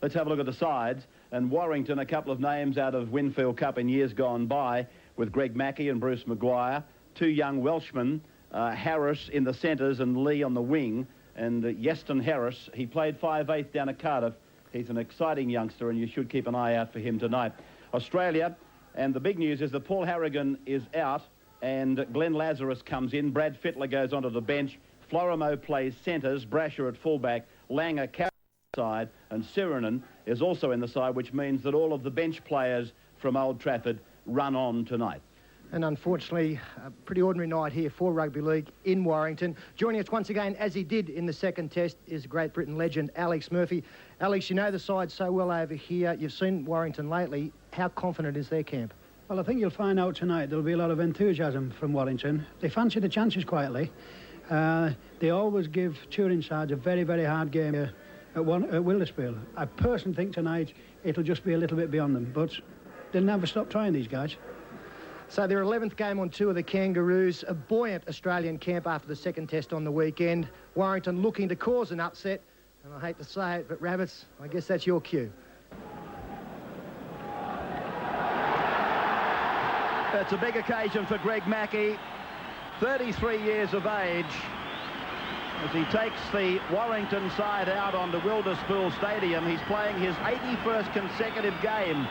Let's have a look at the sides. And Warrington, a couple of names out of Winfield Cup in years gone by, with Greg Mackey and Bruce Maguire. Two young Welshmen, Harris in the centres and Lee on the wing. And Yeston Harris, he played 5/8 down at Cardiff. He's an exciting youngster, and you should keep an eye out for him tonight. Australia, and the big news is that Paul Harrigan is out, and Glenn Lazarus comes in. Brad Fittler goes onto the bench. Florimo plays centres, Brasher at fullback, Langer side, and Sirenen is also in the side, which means that all of the bench players from Old Trafford run on tonight. And unfortunately, a pretty ordinary night here for rugby league in Warrington. Joining us once again, as he did in the second test, is Great Britain legend Alex Murphy. Alex, you know the side so well over here. You've seen Warrington lately. How confident is their camp? Well, I think you'll find out tonight there'll be a lot of enthusiasm from Warrington. They fancy the chances quietly. They always give touring sides a very, very hard game at Wilderspool. I personally think tonight it'll just be a little bit beyond them, but they'll never stop trying, these guys. So their 11th game on tour, the Kangaroos, a buoyant Australian camp after the second test on the weekend. Warrington looking to cause an upset, and I hate to say it, but Rabbits, I guess that's your cue. It's a big occasion for Greg Mackey, 33 years of age, as he takes the Warrington side out onto Wilderspool Stadium. He's playing his 81st consecutive game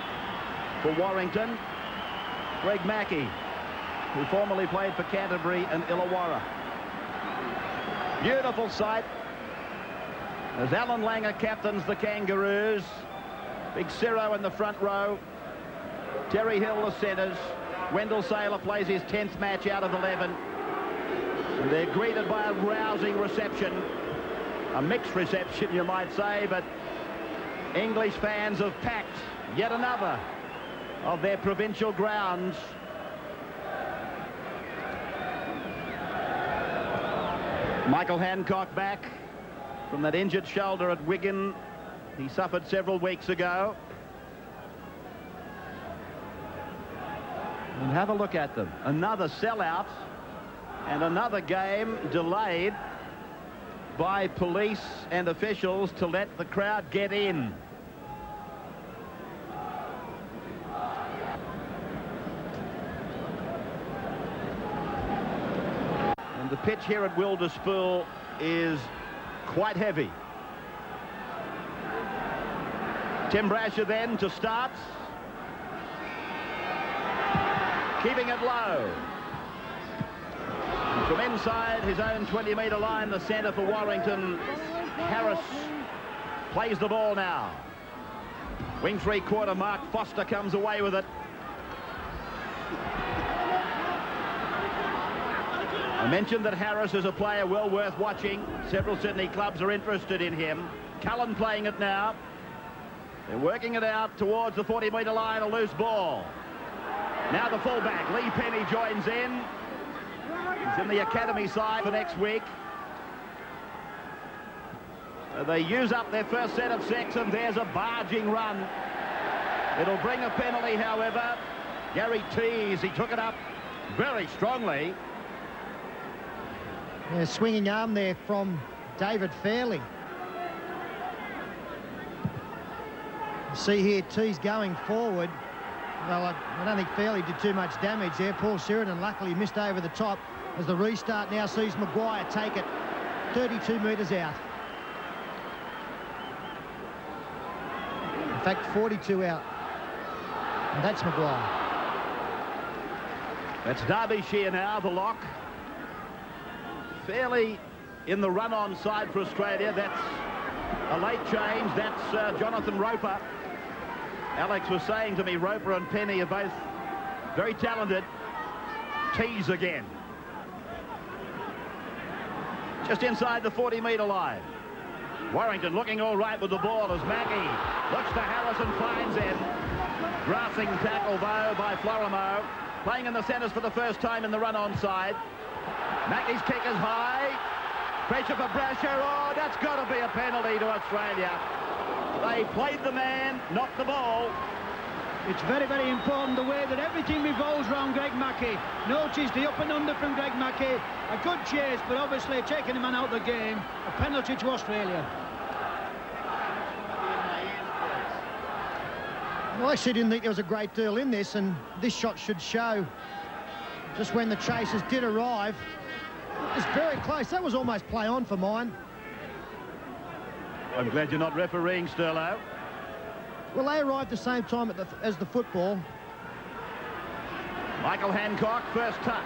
for Warrington. Greg Mackey, who formerly played for Canterbury and Illawarra. Beautiful sight as Alan Langer captains the Kangaroos. Big Ciro in the front row. Terry Hill the centres. Wendell Saylor plays his 10th match out of 11. And they're greeted by a rousing reception. A mixed reception, you might say, but English fans have packed yet another of their provincial grounds. Michael Hancock back from that injured shoulder at Wigan he suffered several weeks ago. And have a look at them. Another sellout and another game delayed by police and officials to let the crowd get in. And the pitch here at Wilderspool is quite heavy. Tim Brasher then to start. Keeping it low. And from inside his own 20-metre line, the centre for Warrington, Harris plays the ball now. Wing three-quarter mark, Foster comes away with it. I mentioned that Harris is a player well worth watching. Several Sydney clubs are interested in him. Cullen playing it now. They're working it out towards the 40-metre line, a loose ball. Now the fullback, Lee Penny, joins in. He's in the academy side for next week. They use up their first set of 6, and there's a barging run. It'll bring a penalty, however. Gary Tees, he took it up very strongly. Yeah, swinging arm there from David Fairley. See here, Tees going forward. Well, I don't think Fairley did too much damage there. Paul Sheridan luckily missed over the top as the restart now sees Maguire take it 32 metres out. In fact, 42 out. And that's Maguire. That's Derbyshire now, the lock. Fairly in the run-on side for Australia. That's a late change. That's Jonathan Roper. Alex was saying to me, Roper and Penny are both very talented. Tees again. Just inside the 40-metre line. Warrington looking all right with the ball as Mackey looks to Harris and finds him. Grasping tackle, though, by Florimo. Playing in the centres for the first time in the run-on side. Mackey's kick is high. Pressure for Brasher. Oh, that's got to be a penalty to Australia. They played the man, not the ball. It's very, very important the way that everything revolves around Greg Mackey. Notice the up and under from Greg Mackey. A good chase, but obviously taking the man out of the game. A penalty to Australia. Well, I actually didn't think there was a great deal in this, and this shot should show just when the chasers did arrive. It was very close. That was almost play on for mine. I'm glad you're not refereeing, Sterlo. Well, they arrived the same time as the football. Michael Hancock, first touch.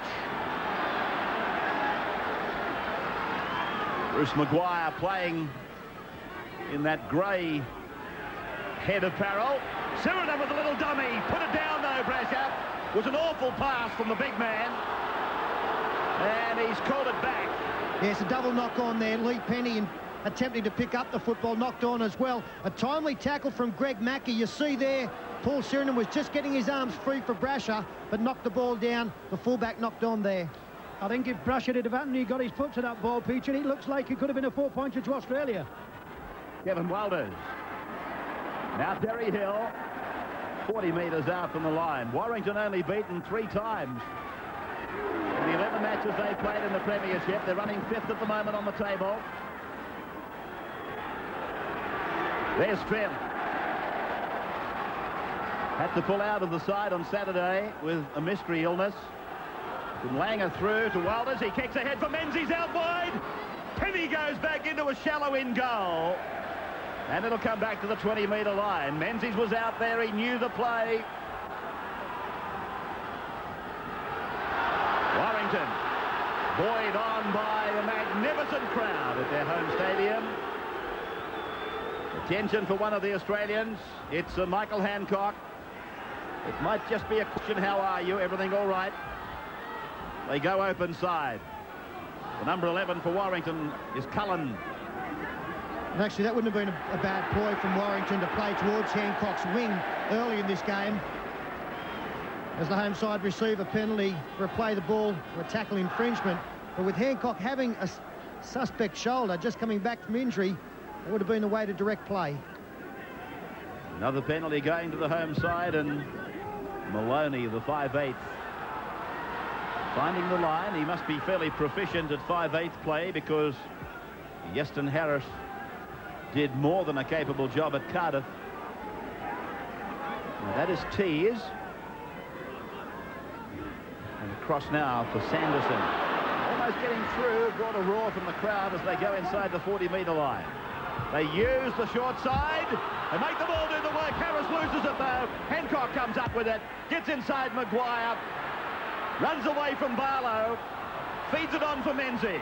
Bruce Maguire playing in that grey head apparel. Sheridan with a little dummy. Put it down, though, Brasher. Was an awful pass from the big man. And he's called it back. Yes, a double knock on there. Lee Penny attempting to pick up the football, knocked on as well. A timely tackle from Greg Mackey. You see there, Paul Sheridan was just getting his arms free for Brasher, but knocked the ball down. The fullback knocked on there. I think if Brasher had happened, he got his foot to that ball, Peter, it looks like it could have been a 4-pointer to Australia. Kevin Walters. Now Terry Hill, 40 metres out from the line. Warrington only beaten 3 times. In the 11 matches they played in the Premiership, they're running 5th at the moment on the table. There's Trent. Had to pull out of the side on Saturday with a mystery illness. From Langer through to Walters. He kicks ahead for Menzies out wide. Penny goes back into a shallow in goal. And it'll come back to the 20-metre line. Menzies was out there. He knew the play. Warrington, buoyed on by a magnificent crowd at their home stadium. Attention for one of the Australians. It's Michael Hancock. It might just be a question, how are you? Everything all right? They go open side. The number 11 for Warrington is Cullen. And actually, that wouldn't have been a bad ploy from Warrington to play towards Hancock's wing early in this game. As the home side receive a penalty for a play the ball for a tackle infringement. But with Hancock having a suspect shoulder just coming back from injury, that would have been the way to direct play. Another penalty going to the home side, and Maloney, the 5/8, finding the line. He must be fairly proficient at 5/8 play, because Yeston Harris did more than a capable job at Cardiff. Now that is Tees. And across now for Sanderson. Almost getting through, brought a roar from the crowd as they go inside the 40-metre line. They use the short side. They make the ball do the work. Harris loses it though. Hancock comes up with it. Gets inside Maguire. Runs away from Barlow. Feeds it on for Menzies.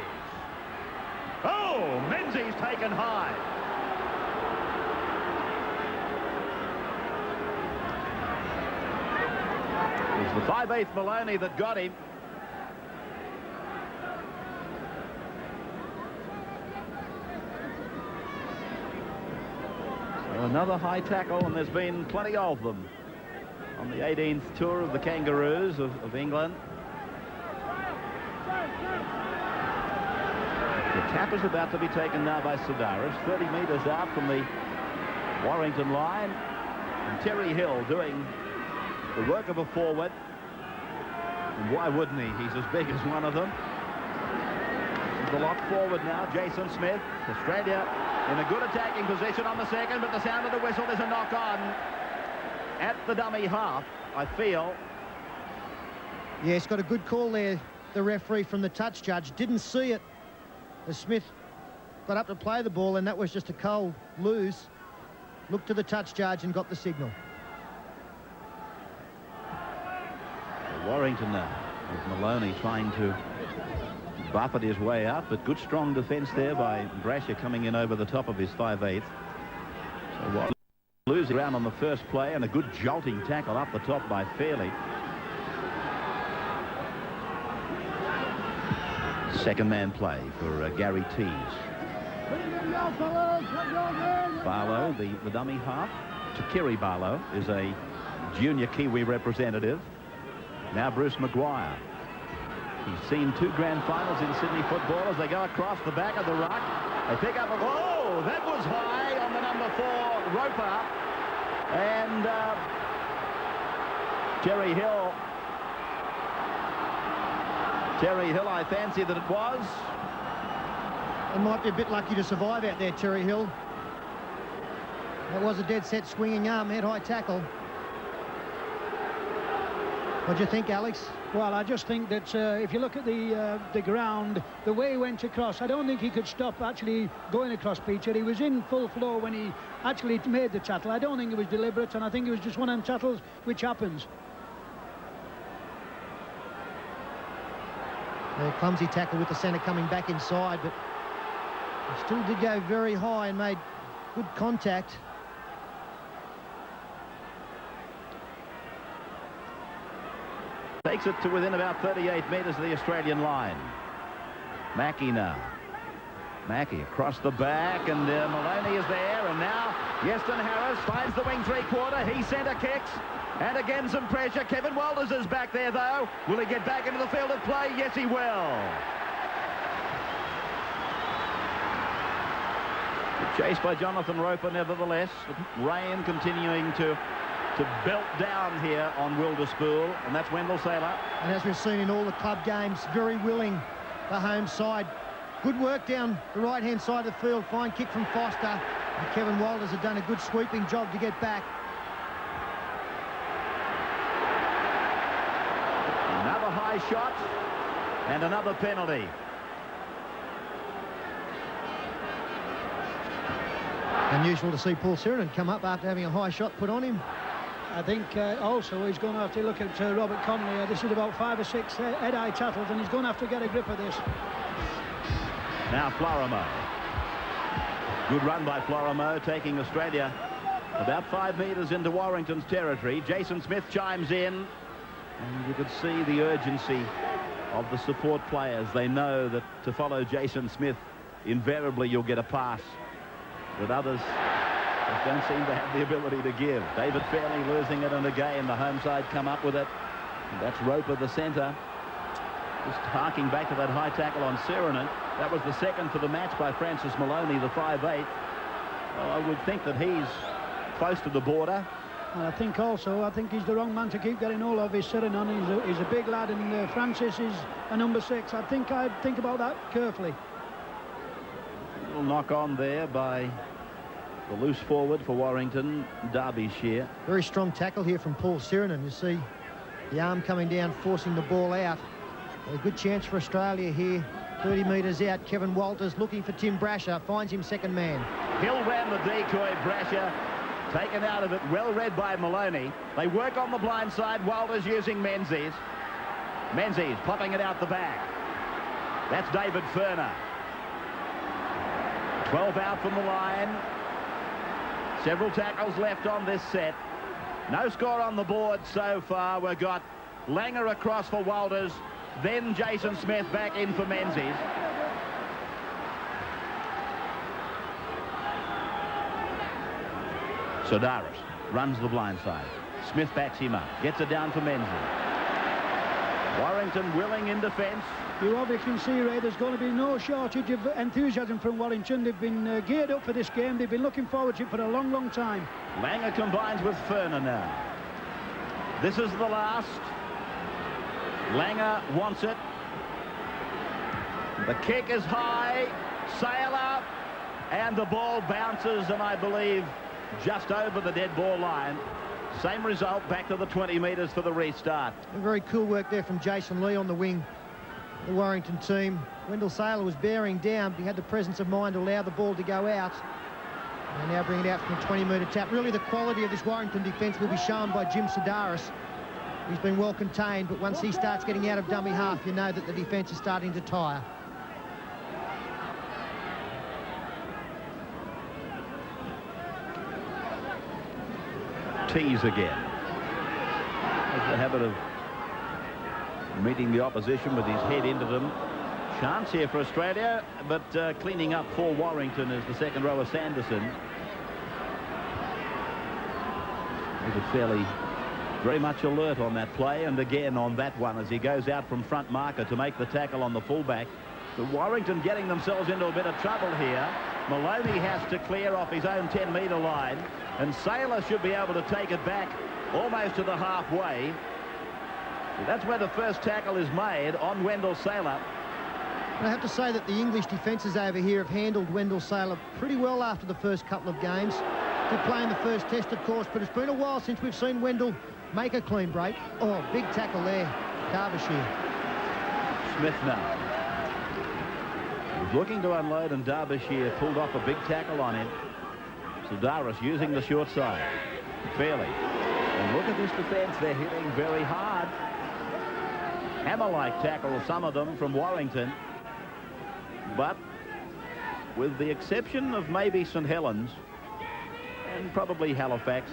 Oh, Menzies taken high. It was the 5/8 Maloney that got him. So another high tackle, and there's been plenty of them on the 18th tour of the Kangaroos of England. The tap is about to be taken now by Sidaris, 30 metres out from the Warrington line. And Terry Hill doing the work of a forward. And why wouldn't he? He's as big as one of them. The lock forward now, Jason Smith. Australia in a good attacking position on the second, but the sound of the whistle, there's a knock on at the dummy half, I feel. Yes, got a good call there, the referee from the touch judge. Didn't see it as Smith got up to play the ball, and that was just a cold lose. Looked to the touch judge and got the signal. Warrington now, with Maloney trying to buffet his way up, but good strong defence there by Brasher coming in over the top of his 5/8. So Warrington losing ground on the first play, and a good jolting tackle up the top by Fairley. Second man play for Gary Tees. Barlow, the dummy half. Takiri Barlow is a junior Kiwi representative. Now Bruce Maguire. He's seen 2 grand finals in Sydney football as they go across the back of the ruck. They pick up a... Oh, that was high on the number 4, Roper. And Terry Hill. Terry Hill, I fancy that it was. He might be a bit lucky to survive out there, Terry Hill. That was a dead set swinging arm, head high tackle. What do you think, Alex? Well, I just think that if you look at the ground, the way he went across, I don't think he could stop actually going across, Peter. He was in full flow when he actually made the tackle. I don't think it was deliberate, and I think it was just one of them tackles which happens. A clumsy tackle with the centre coming back inside, but he still did go very high and made good contact. Takes it to within about 38 metres of the Australian line. Mackie now. Mackie across the back, and Maloney is there, and now Yeston Harris finds the wing three-quarter. He centre kicks, and again some pressure. Kevin Walters is back there, though. Will he get back into the field of play? Yes, he will. Chased by Jonathan Roper, nevertheless. The rain continuing to belt down here on Wilderspool, and that's Wendell Saylor. And as we've seen in all the club games, very willing, the home side. Good work down the right-hand side of the field. Fine kick from Foster. And Kevin Walters had done a good sweeping job to get back. Another high shot and another penalty. Unusual to see Paul Sirenen come up after having a high shot put on him. I think also he's going to have to look at Robert Connolly. This is about 5 or 6 head-eye tackles, and he's going to have to get a grip of this. Now Florimo. Good run by Florimo, taking Australia about 5 metres into Warrington's territory. Jason Smith chimes in, and you could see the urgency of the support players. They know that to follow Jason Smith, invariably you'll get a pass, but others don't seem to have the ability to give. David Fairley losing it, and again the home side come up with it. And that's Roper, the centre. Just harking back to that high tackle on Sirenen. That was the second for the match by Francis Maloney, the 5'8". Well, I would think that he's close to the border. And I think he's the wrong man to keep getting all of his Sirenen. He's a big lad, and Francis is a number 6. I'd think about that carefully. A little knock on there by the loose forward for Warrington, Derbyshire. Very strong tackle here from Paul Sirenen. You see the arm coming down, forcing the ball out. A good chance for Australia here. 30 metres out. Kevin Walters looking for Tim Brasher. Finds him second man. Hill ran the decoy. Brasher taken out of it. Well read by Maloney. They work on the blind side. Walters using Menzies. Menzies popping it out the back. That's David Furner. 12 out from the line. Several tackles left on this set. No score on the board so far. We've got Langer across for Walters, then Jason Smith back in for Menzies. Sodaris runs the blind side. Smith backs him up, gets it down for Menzies. Warrington willing in defence. You obviously can see, Ray, there's going to be no shortage of enthusiasm from Warrington. They've been geared up for this game. They've been looking forward to it for a long, long time. Langer combines with Furner now. This is the last. Langer wants it. The kick is high. Saylor. And the ball bounces, and I believe just over the dead ball line. Same result, back to the 20 metres for the restart. Very cool work there from Jason Lee on the wing. The Warrington team. Wendell Saylor was bearing down, but he had the presence of mind to allow the ball to go out. And now bring it out from a 20-metre tap. Really, the quality of this Warrington defence will be shown by Jim Sodaris. He's been well contained, but once he starts getting out of dummy half, you know that the defence is starting to tire. Tease again. Has the habit of meeting the opposition with his head into them. Chance here for Australia, but cleaning up for Warrington is the second rower, Sanderson. David Fairley very much alert on that play, and again on that one as he goes out from front marker to make the tackle on the fullback. But Warrington getting themselves into a bit of trouble here. Maloney has to clear off his own 10-metre line, and Saylor should be able to take it back almost to the halfway. So that's where the first tackle is made on Wendell Saylor. I have to say that the English defences over here have handled Wendell Saylor pretty well after the first couple of games. to play in the first test, of course, but it's been a while since we've seen Wendell make a clean break. Oh, big tackle there, Derbyshire. Smith now. He's looking to unload, and Derbyshire pulled off a big tackle on him. Sedaris using the short side. Fairly. And look at this defence. They're hitting very hard. Hammer-like tackle, some of them from Warrington. But with the exception of maybe St Helens and probably Halifax,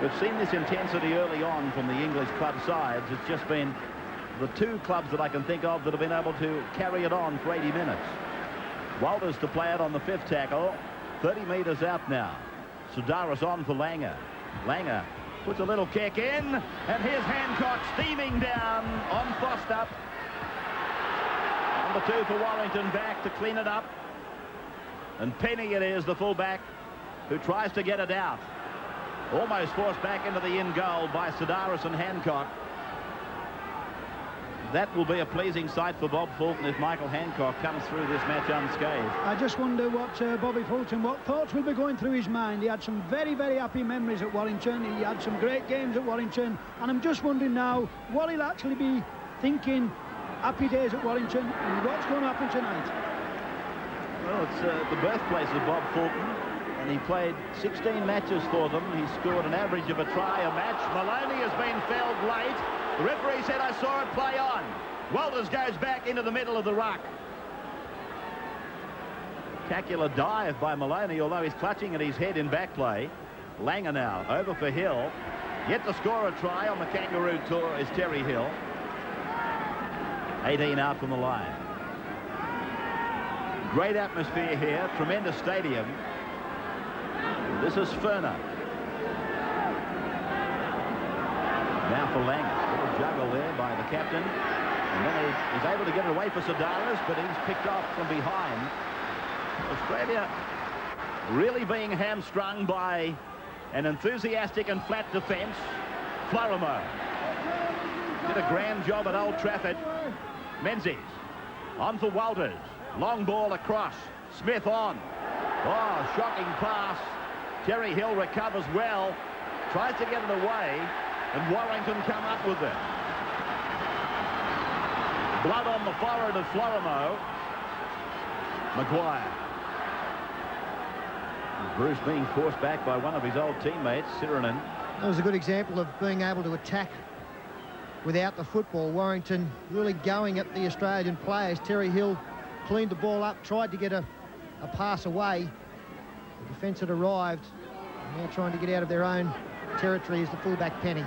we've seen this intensity early on from the English club sides. It's just been the two clubs that I can think of that have been able to carry it on for 80 minutes. Walters to play it on the fifth tackle. 30 metres out now. Sedaris on for Langer. Langer puts a little kick in, and here's Hancock steaming down on Foster. Number 2 for Warrington back to clean it up. And Penny it is, the fullback, who tries to get it out. Almost forced back into the in goal by Sedaris and Hancock. That will be a pleasing sight for Bob Fulton if Michael Hancock comes through this match unscathed. I just wonder what Bobby Fulton, what thoughts will be going through his mind. He had some very, very happy memories at Warrington. He had some great games at Warrington. And I'm just wondering now what he'll actually be thinking. Happy days at Warrington, and what's going to happen tonight? Well, it's the birthplace of Bob Fulton, and he played 16 matches for them. He scored an average of a try a match. Maloney has been felled late. The referee said, I saw it play on. Walters goes back into the middle of the ruck. Spectacular dive by Maloney, although he's clutching at his head in back play. Langer now over for Hill. Yet to score a try on the Kangaroo tour is Terry Hill. 18 out from the line. Great atmosphere here, tremendous stadium. This is Ferner. Now for Langer. Little juggle there by the captain. And then he's able to get it away for Sedaris, but he's picked off from behind. Australia really being hamstrung by an enthusiastic and flat defence. Florimo did a grand job at Old Trafford. Menzies on for Walters. Long ball across. Smith on. Oh, shocking pass. Terry Hill recovers well. Tries to get it away. And Warrington come up with it. Blood on the forehead of Florimo. Maguire. Bruce being forced back by one of his old teammates, Sirinen. That was a good example of being able to attack without the football. Warrington really going at the Australian players. Terry Hill cleaned the ball up, tried to get a pass away. The defence had arrived. Now trying to get out of their own territory is the fullback Penny.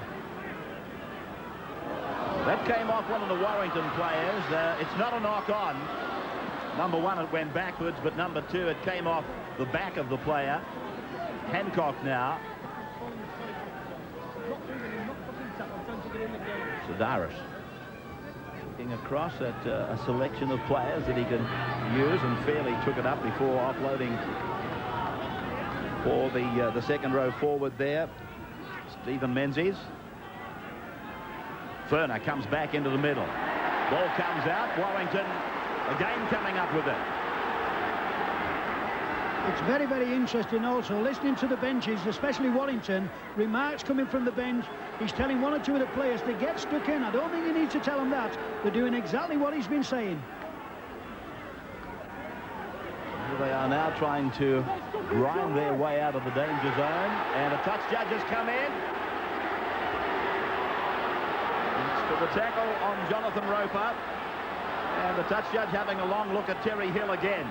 That came off one of the Warrington players. It's not a knock on. Number 1, it went backwards, but number 2, it came off the back of the player. Hancock now. Sedaris looking across at a selection of players that he can use, and fairly took it up before offloading for the second row forward there. Stephen Menzies. Ferner comes back into the middle. Ball comes out. Warrington again coming up with it. It's very, very interesting also listening to the benches, especially Warrington. Remarks coming from the bench. He's telling one or two of the players to get stuck in. I don't think he needs to tell them that. They're doing exactly what he's been saying. They are now trying to grind their way out of the danger zone, and a touch judge has come in. It's for the tackle on Jonathan Roper, and the touch judge having a long look at Terry Hill again.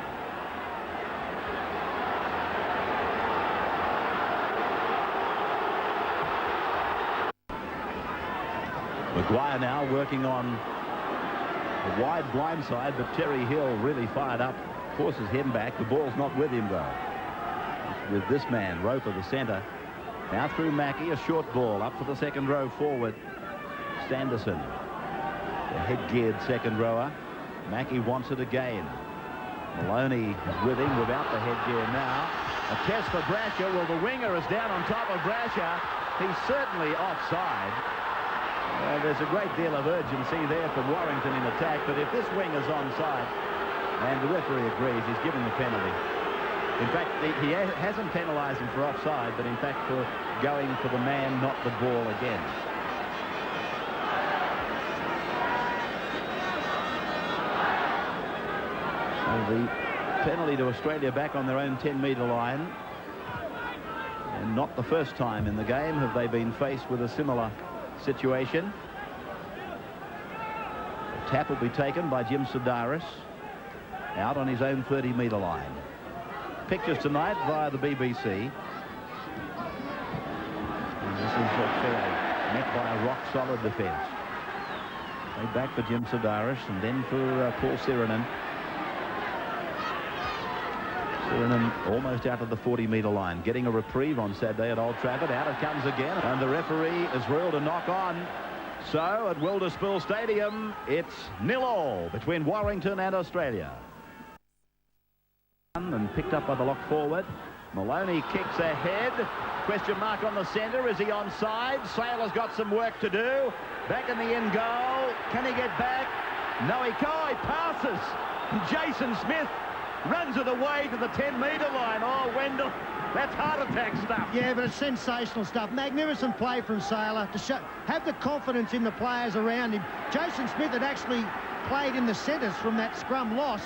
Maguire now working on a wide blind side, but Terry Hill really fired up, forces him back. The ball's not with him though. It's with this man, Roper, the centre. Now through Mackey, a short ball up for the second row forward. Sanderson, the head-geared second rower. Mackey wants it again. Maloney is with him without the headgear now. A test for Brasher. Well, the winger is down on top of Brasher. He's certainly offside. There's a great deal of urgency there from Warrington in attack, but if this wing is onside, and the referee agrees, he's given the penalty. In fact, he hasn't penalised him for offside, but in fact for going for the man, not the ball again. So the penalty to Australia back on their own 10-metre line. And not the first time in the game have they been faced with a similar situation. The tap will be taken by Jim Sedaris out on his own 30-metre line. Pictures tonight via the BBC. And this is Fairley, met by a rock-solid defence. Played back for Jim Sedaris and then for Paul Sirenen. Sirenen almost out of the 40-metre line, getting a reprieve on Saturday at Old Trafford. Out it comes again, and the referee has ruled a knock-on. So at Wilderspool Stadium, it's 0-0 between Warrington and Australia. And picked up by the lock forward. Maloney kicks ahead. Question mark on the centre. Is he onside? Saylor's got some work to do. Back in the end goal. Can he get back? No, he can't. He passes. And Jason Smith runs it away to the 10-metre line. Oh, Wendell, that's heart attack stuff. Yeah, but it's sensational stuff. Magnificent play from Saylor to have the confidence in the players around him. Jason Smith had actually played in the centres from that scrum loss,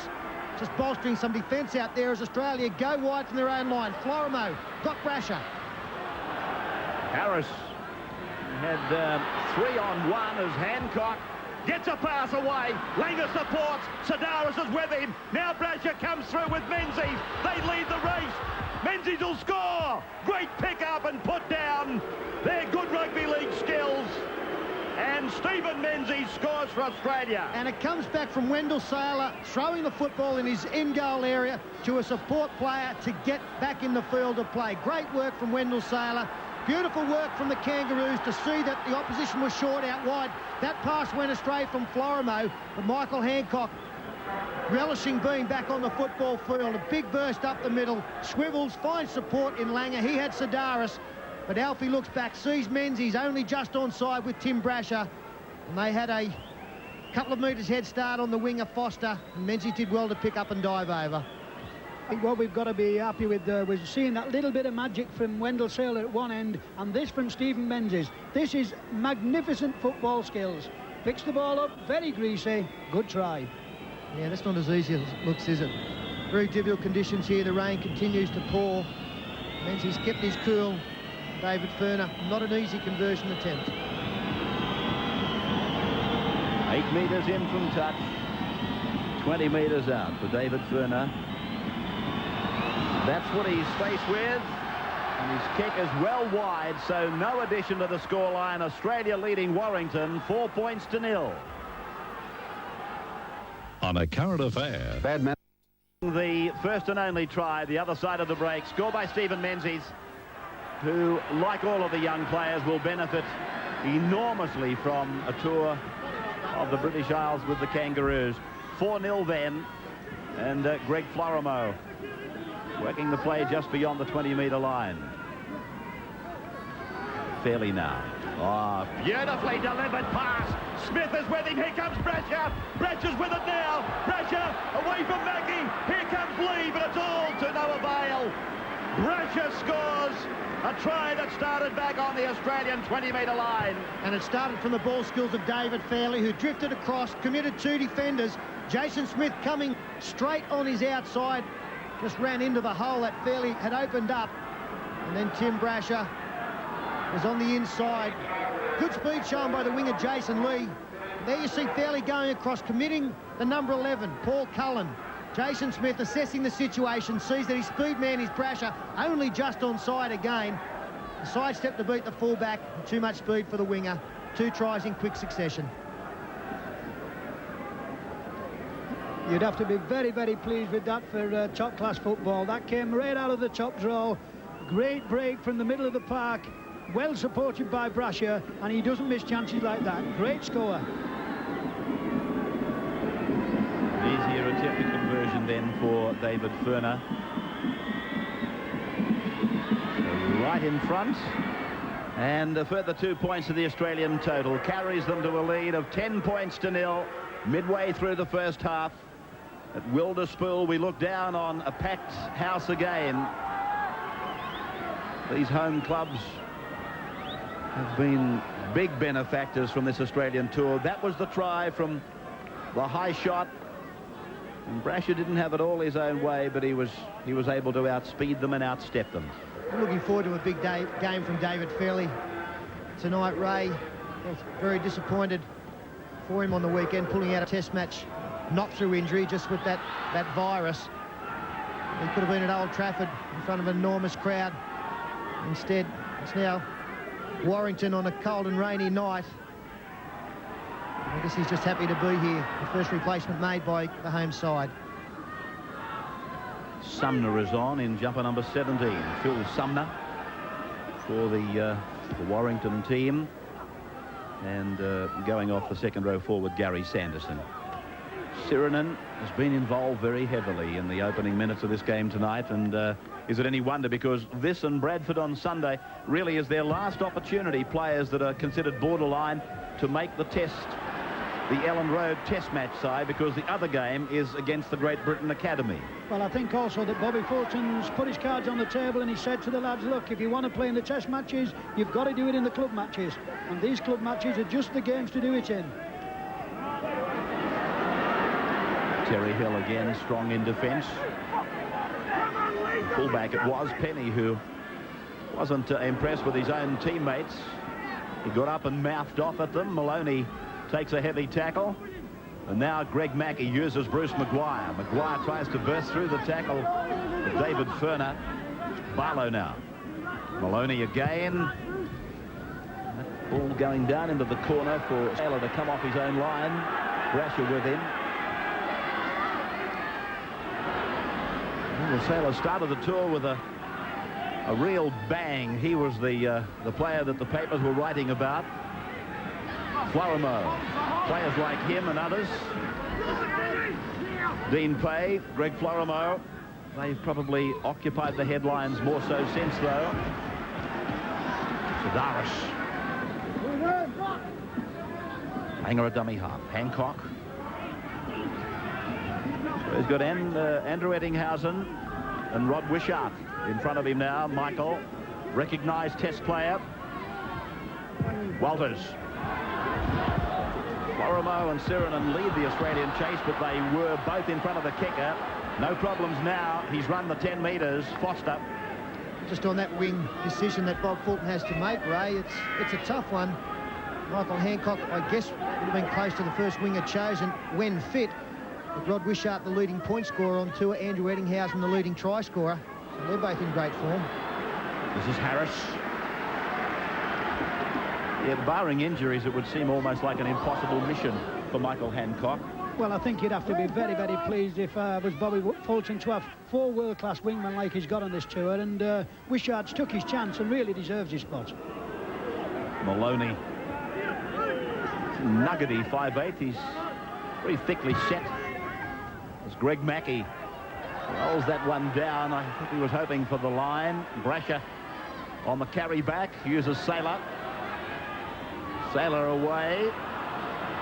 just bolstering some defence out there as Australia go wide from their own line. Florimo got Brasher. Harris had 3-on-1 as Hancock gets a pass away. Langer supports. Sedaris is with him. Now Brasher comes through with Menzies. They lead the race. Menzies will score. Great pick up and put down. They're good rugby league skills. And Stephen Menzies scores for Australia. And it comes back from Wendell Saylor throwing the football in his in-goal area to a support player to get back in the field of play. Great work from Wendell Saylor. Beautiful work from the Kangaroos to see that the opposition was short out wide. That pass went astray from Florimo, but Michael Hancock relishing being back on the football field. A big burst up the middle. Swivels finds support in Langer. He had Sedaris. But Alfie looks back, sees Menzies only just onside with Tim Brasher. And they had a couple of metres head start on the winger Foster. And Menzies did well to pick up and dive over. I think what we've got to be happy with was seeing that little bit of magic from Wendell Saylor at one end and this from Stephen Menzies. This is magnificent football skills. Picks the ball up, very greasy, good try. Yeah, that's not as easy as it looks, is it? Very difficult conditions here. The rain continues to pour. Menzies kept his cool. David Furner, not an easy conversion attempt. 8 metres in from touch. 20 metres out for David Furner. That's what he's faced with. And his kick is well wide, so no addition to the scoreline. Australia leading Warrington 4 points to 0. On a current affair. Bad man. The first and only try, the other side of the break, scored by Stephen Menzies, who, like all of the young players, will benefit enormously from a tour of the British Isles with the Kangaroos. 4-0 then, and Greg Florimo working the play just beyond the 20-metre line. Fairley now. Oh, beautifully delivered pass. Smith is with him. Here comes Brasher. Brasher's with it now. Brasher away from Mackey. Here comes Lee, but it's all to no avail. Brasher scores a try that started back on the Australian 20-metre line. And it started from the ball skills of David Fairley, who drifted across, committed 2 defenders. Jason Smith coming straight on his outside, just ran into the hole that Fairley had opened up. And then Tim Brasher was on the inside. Good speed shown by the winger Jason Lee. There you see Fairley going across, committing the number 11, Paul Cullen. Jason Smith assessing the situation, sees that his speed man is Brasher, only just onside again. A sidestep to beat the fullback, too much speed for the winger. 2 tries in quick succession. You'd have to be very, very pleased with that for top-class football. That came right out of the top draw. Great break from the middle of the park. Well supported by Brasher, and he doesn't miss chances like that. Great score. Easier attempted conversion then for David Furner. Right in front. And a further 2 points to the Australian total. Carries them to a lead of 10 points to 0. Midway through the first half. At Wilderspool, we look down on a packed house again. These home clubs have been big benefactors from this Australian tour. That was the try from the high shot. And Brasher didn't have it all his own way, but he was able to outspeed them and outstep them. I'm looking forward to a big game from David Fairley tonight. Ray was very disappointed for him on the weekend, pulling out a test match, not through injury, just with that virus. He could have been at Old Trafford in front of an enormous crowd. Instead, it's now Warrington on a cold and rainy night. I guess he's just happy to be here. The first replacement made by the home side. Sumner is on in jumper number 17. Phil Sumner for the Warrington team. And going off the second row forward, Gary Sanderson. Sirinen has been involved very heavily in the opening minutes of this game tonight, and is it any wonder, because this and Bradford on Sunday really is their last opportunity, players that are considered borderline, to make the test, the Ellen Road test match side, because the other game is against the Great Britain Academy. Well, I think also that Bobby Fulton's put his cards on the table and he said to the lads, look, if you want to play in the test matches, you've got to do it in the club matches, and these club matches are just the games to do it in. Terry Hill again strong in defence. Fullback it was Penny who wasn't impressed with his own teammates. He got up and mouthed off at them. Maloney takes a heavy tackle, and now Greg Mackey uses Bruce Maguire. Maguire tries to burst through the tackle of David Furner. Barlow now. Maloney again. That ball going down into the corner for Sailor to come off his own line. Brasher with him. Well, Sailor started the tour with a real bang. He was the player that the papers were writing about. Florimo, players like him and others. Dean Pay, Greg Florimo, they've probably occupied the headlines more so since, though. Sedaris. Hanger a dummy half. Hancock. So he's got Andrew Ettinghausen and Rod Wishart in front of him now. Michael, recognised test player. Walters. Florimo and Sirinen lead the Australian chase, but they were both in front of the kicker. No problems now. He's run the 10 metres. Foster. Just on that wing decision that Bob Fulton has to make, Ray, it's a tough one. Michael Hancock, I guess, would have been close to the first winger chosen when fit. With Rod Wishart, the leading point scorer on tour, Andrew Ettinghausen, the leading try scorer. So they're both in great form. This is Harris. Yeah, barring injuries, it would seem almost like an impossible mission for Michael Hancock. Well, I think you'd have to be very, very pleased if it was Bobby Fulton to have 4 world-class wingmen like he's got on this tour, and Wishart's took his chance and really deserves his spot. Maloney. Nuggety 5'8". He's very thickly set. As Greg Mackey rolls that one down. I think he was hoping for the line. Brasher on the carry back, uses Sailor. Sailor away.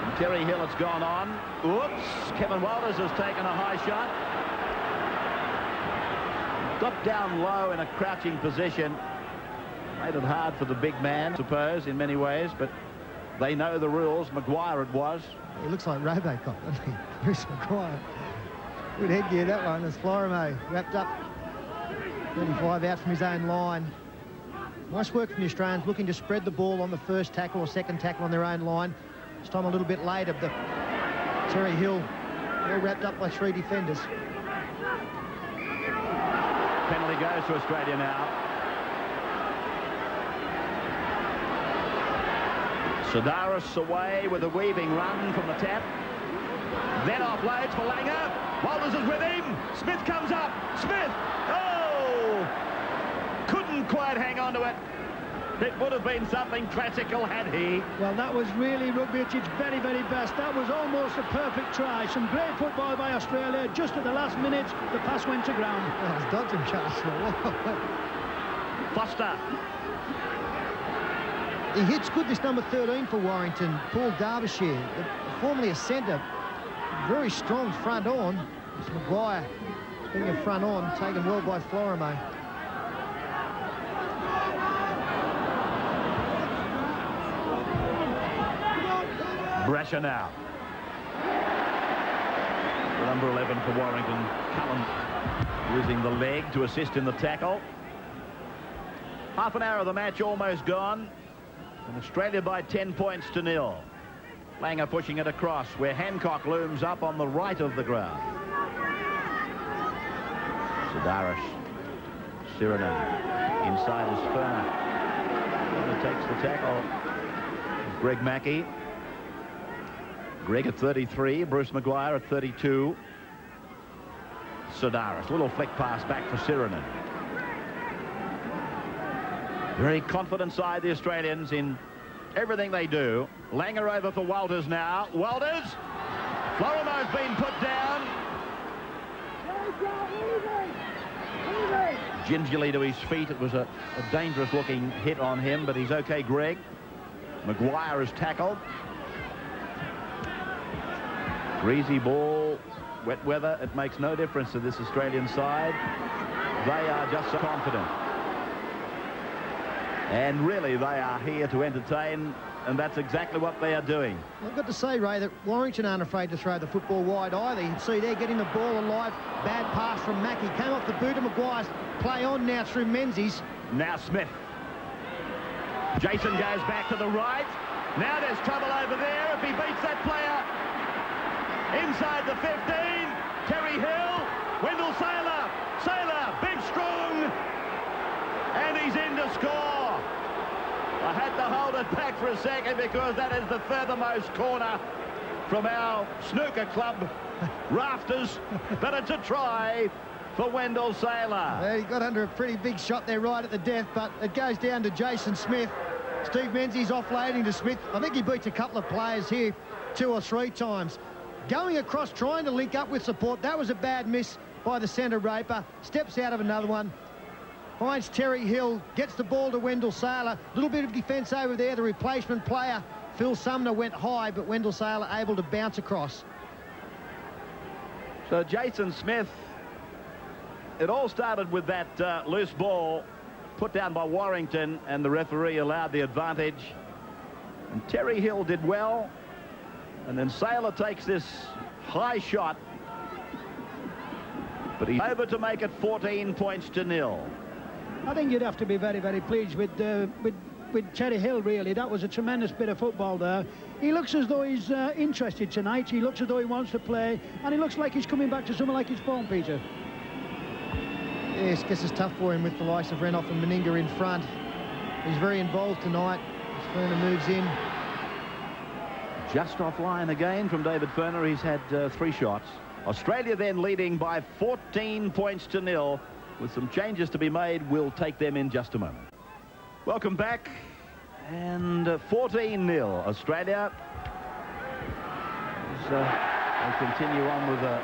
And Terry Hill, it's gone on. Oops, Kevin Walters has taken a high shot. Got down low in a crouching position. Made it hard for the big man, I suppose, in many ways, but they know the rules. Maguire it was. He looks like Robocop, doesn't he? Bruce Maguire. Good headgear, that one, as Florimo wrapped up. 35 out from his own line. Nice work from the Australians, looking to spread the ball on the first tackle or second tackle on their own line. This time a little bit later, the Terry Hill, all wrapped up by 3 defenders. Penalty goes to Australia now. Sedaris away with a weaving run from the tap. Then offloads for Langer. Walters is with him. Smith comes up. Smith! Oh! Couldn't quite hang on to it. It would have been something classical had he. Well, that was really rugby at its very, very best. That was almost a perfect try. Some great football by Australia. Just at the last minute, the pass went to ground. Well, it's dodging Castle. Foster. He hits good, this number 13 for Warrington, Paul Derbyshire, formerly a centre. Very strong front on. It's Maguire being a front on, taken well by Florimo. Brasher now. Number 11 for Warrington, Cullen using the leg to assist in the tackle. Half an hour of the match almost gone, and Australia by 10 points to 0. Langer pushing it across where Hancock looms up on the right of the ground. Sidaris, Sirinen, inside is Ferner. Ferner takes the tackle. Greg Mackey. Greg at 33, Bruce Maguire at 32. Sidaris, little flick pass back for Sirinen. Very confident side, the Australians, in everything they do. Langer over for Walters now. Walters! Florimo's been put down. Gingerly to his feet. It was a dangerous looking hit on him, but he's okay, Greg. Maguire is tackled. Greasy ball, wet weather, it makes no difference to this Australian side. They are just so confident. And really, they are here to entertain, and that's exactly what they are doing. I've got to say, Ray, that Warrington aren't afraid to throw the football wide either. You can see they're getting the ball alive. Bad pass from Mackey. Came off the boot of Maguire's. Play on now through Menzies. Now Smith. Jason goes back to the right. Now there's trouble over there if he beats that player. Inside the 15, Terry Hill, Wendell Saylor, big strong, and he's in to score. I had to hold it back for a second because that is the furthermost corner from our snooker club rafters, but it's a try for Wendell Saylor. Well, he got under a pretty big shot there right at the death, but it goes down to Jason Smith. Steve Menzies offloading to Smith. I think he beats a couple of players here 2 or 3 times. Going across, trying to link up with support. That was a bad miss by the centre raper. Steps out of another one. Finds Terry Hill. Gets the ball to Wendell Saylor. Little bit of defence over there. The replacement player, Phil Sumner, went high, but Wendell Saylor able to bounce across. So Jason Smith, it all started with that loose ball put down by Warrington, and the referee allowed the advantage. And Terry Hill did well. And then Saylor takes this high shot, but he's over to make it 14 points to 0. I think you'd have to be very, very pleased with Terry Hill, really. That was a tremendous bit of football there. He looks as though he's interested tonight. He looks as though he wants to play, and he looks like he's coming back to something like his form, Peter. Yes, guess it's tough for him with the likes of Renouf and Meninga in front. He's very involved tonight as Ferner moves in. Just offline again from David Ferner. He's had 3 shots. Australia then leading by 14 points to 0. With some changes to be made, we'll take them in just a moment. Welcome back. And 14-0 Australia. They continue on with an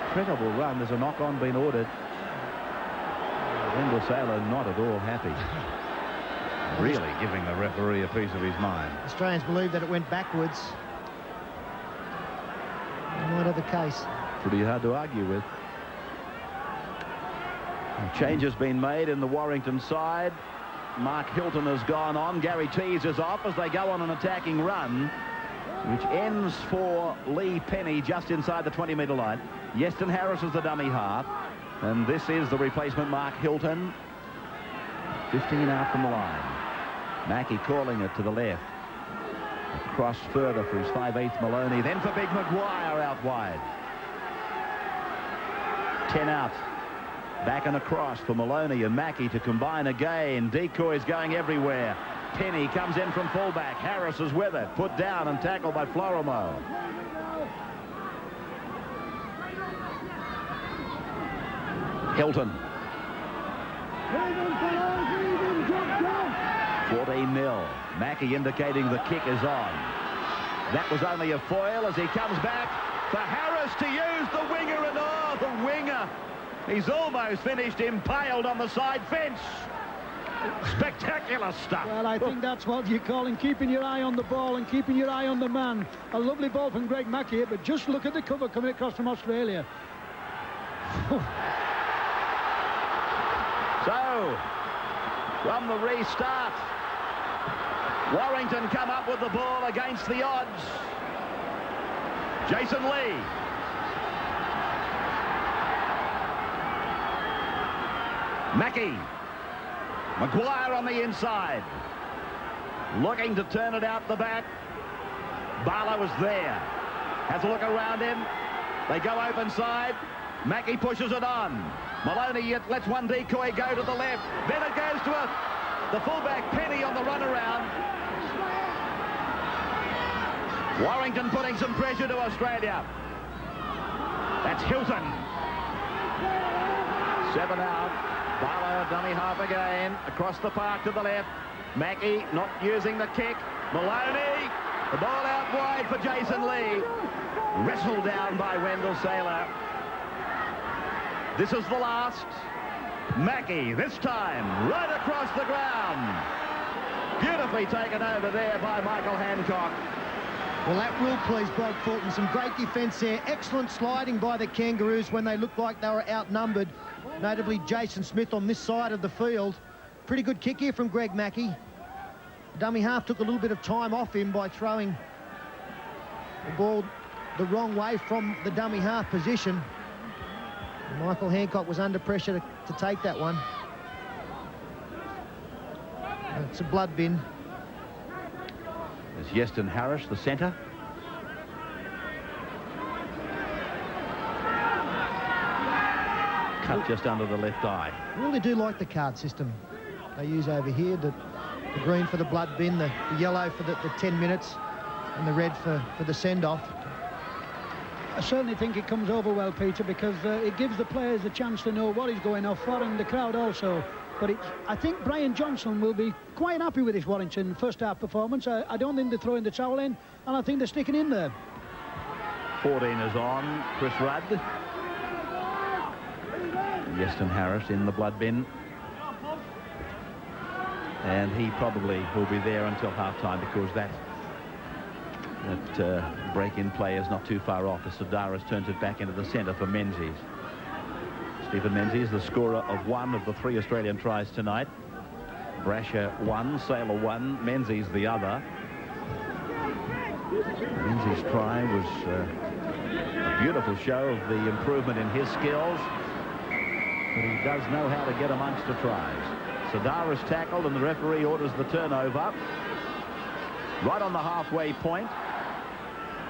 incredible run. There's a knock-on being ordered. Wendell Saylor not at all happy. Really giving the referee a piece of his mind. Australians believe that it went backwards. Might have the case. Pretty hard to argue with. A change has been made in the Warrington side. Mark Hilton has gone on. Gary Tees is off as they go on an attacking run, which ends for Lee Penny just inside the 20-metre line. Yeston Harris is the dummy half, and this is the replacement Mark Hilton. 15 out from the line. Mackey calling it to the left. Across further for his 5/8 Maloney. Then for Big Maguire out wide. 10 out. Back and across for Maloney and Mackey to combine again. Decoys going everywhere. Penny comes in from fullback. Harris is with it. Put down and tackled by Florimo. Hilton. 14-0. Mackey indicating the kick is on. That was only a foil as he comes back for Harris to use the winger, and the winger, he's almost finished impaled on the side fence. Spectacular stuff. Well, I think that's what you're calling keeping your eye on the ball and keeping your eye on the man. A lovely ball from Greg Mackey, but just look at the cover coming across from Australia. So, from the restart, Warrington come up with the ball against the odds. Jason Lee. Mackey. Maguire on the inside. Looking to turn it out the back. Barlow was there. Has a look around him. They go open side. Mackey pushes it on. Maloney lets one decoy go to the left. Then it goes to the fullback Penny on the run around. Warrington putting some pressure to Australia. That's Hilton. 7 out. Barlow, dummy half again. Across the park to the left. Mackey not using the kick. Maloney. The ball out wide for Jason Lee. Wrestled down by Wendell Saylor. This is the last. Mackey, this time, right across the ground. Beautifully taken over there by Michael Hancock. Well, that will please Bob Fulton. Some great defence there. Excellent sliding by the Kangaroos when they looked like they were outnumbered. Notably, Jason Smith on this side of the field. Pretty good kick here from Greg Mackey. Dummy half took a little bit of time off him by throwing the ball the wrong way from the dummy half position. Michael Hancock was under pressure to take that one. It's a blood bin. There's Yeston Harris, the centre. Cut just under the left eye. I really do like the card system they use over here. The green for the blood bin, the yellow for the 10 minutes, and the red for the send-off. I certainly think it comes over well, Peter, because it gives the players a chance to know what is going off for, and the crowd also. But I think Brian Johnson will be quite happy with his Warrington first-half performance. I don't think they're throwing the towel in, and I think they're sticking in there. 14 is on. Chris Rudd. Yeston Harris in the blood bin. And he probably will be there until half-time, because that break-in play is not too far off as Sadaris turns it back into the centre for Menzies. Stephen Menzies, the scorer of one of the 3 Australian tries tonight. Brasher 1, Saylor 1, Menzies the other. Menzies' try was a beautiful show of the improvement in his skills, but he does know how to get amongst the tries. Sadaris tackled, and the referee orders the turnover. Right on the halfway point.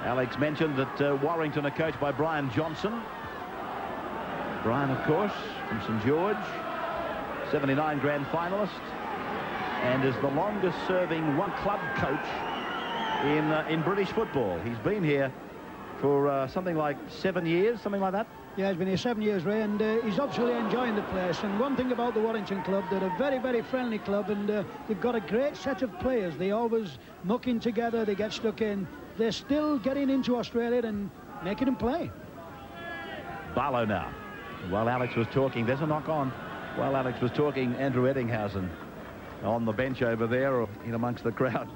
Alex mentioned that Warrington are coached by Brian Johnson. Brian, of course, from St George, 79 grand finalist, and is the longest serving one club coach in British football. He's been here for something like 7 years, something like that. Yeah, he's been here 7 years, Ray, and he's obviously enjoying the place. And one thing about the Warrington club, they're a very, very friendly club, and they've got a great set of players. They always muck in together, they get stuck in. They're still getting into Australia and making them play. Barlow now. While Alex was talking, there's a knock on. While Alex was talking, Andrew Eddinghausen on the bench over there, or in amongst the crowd,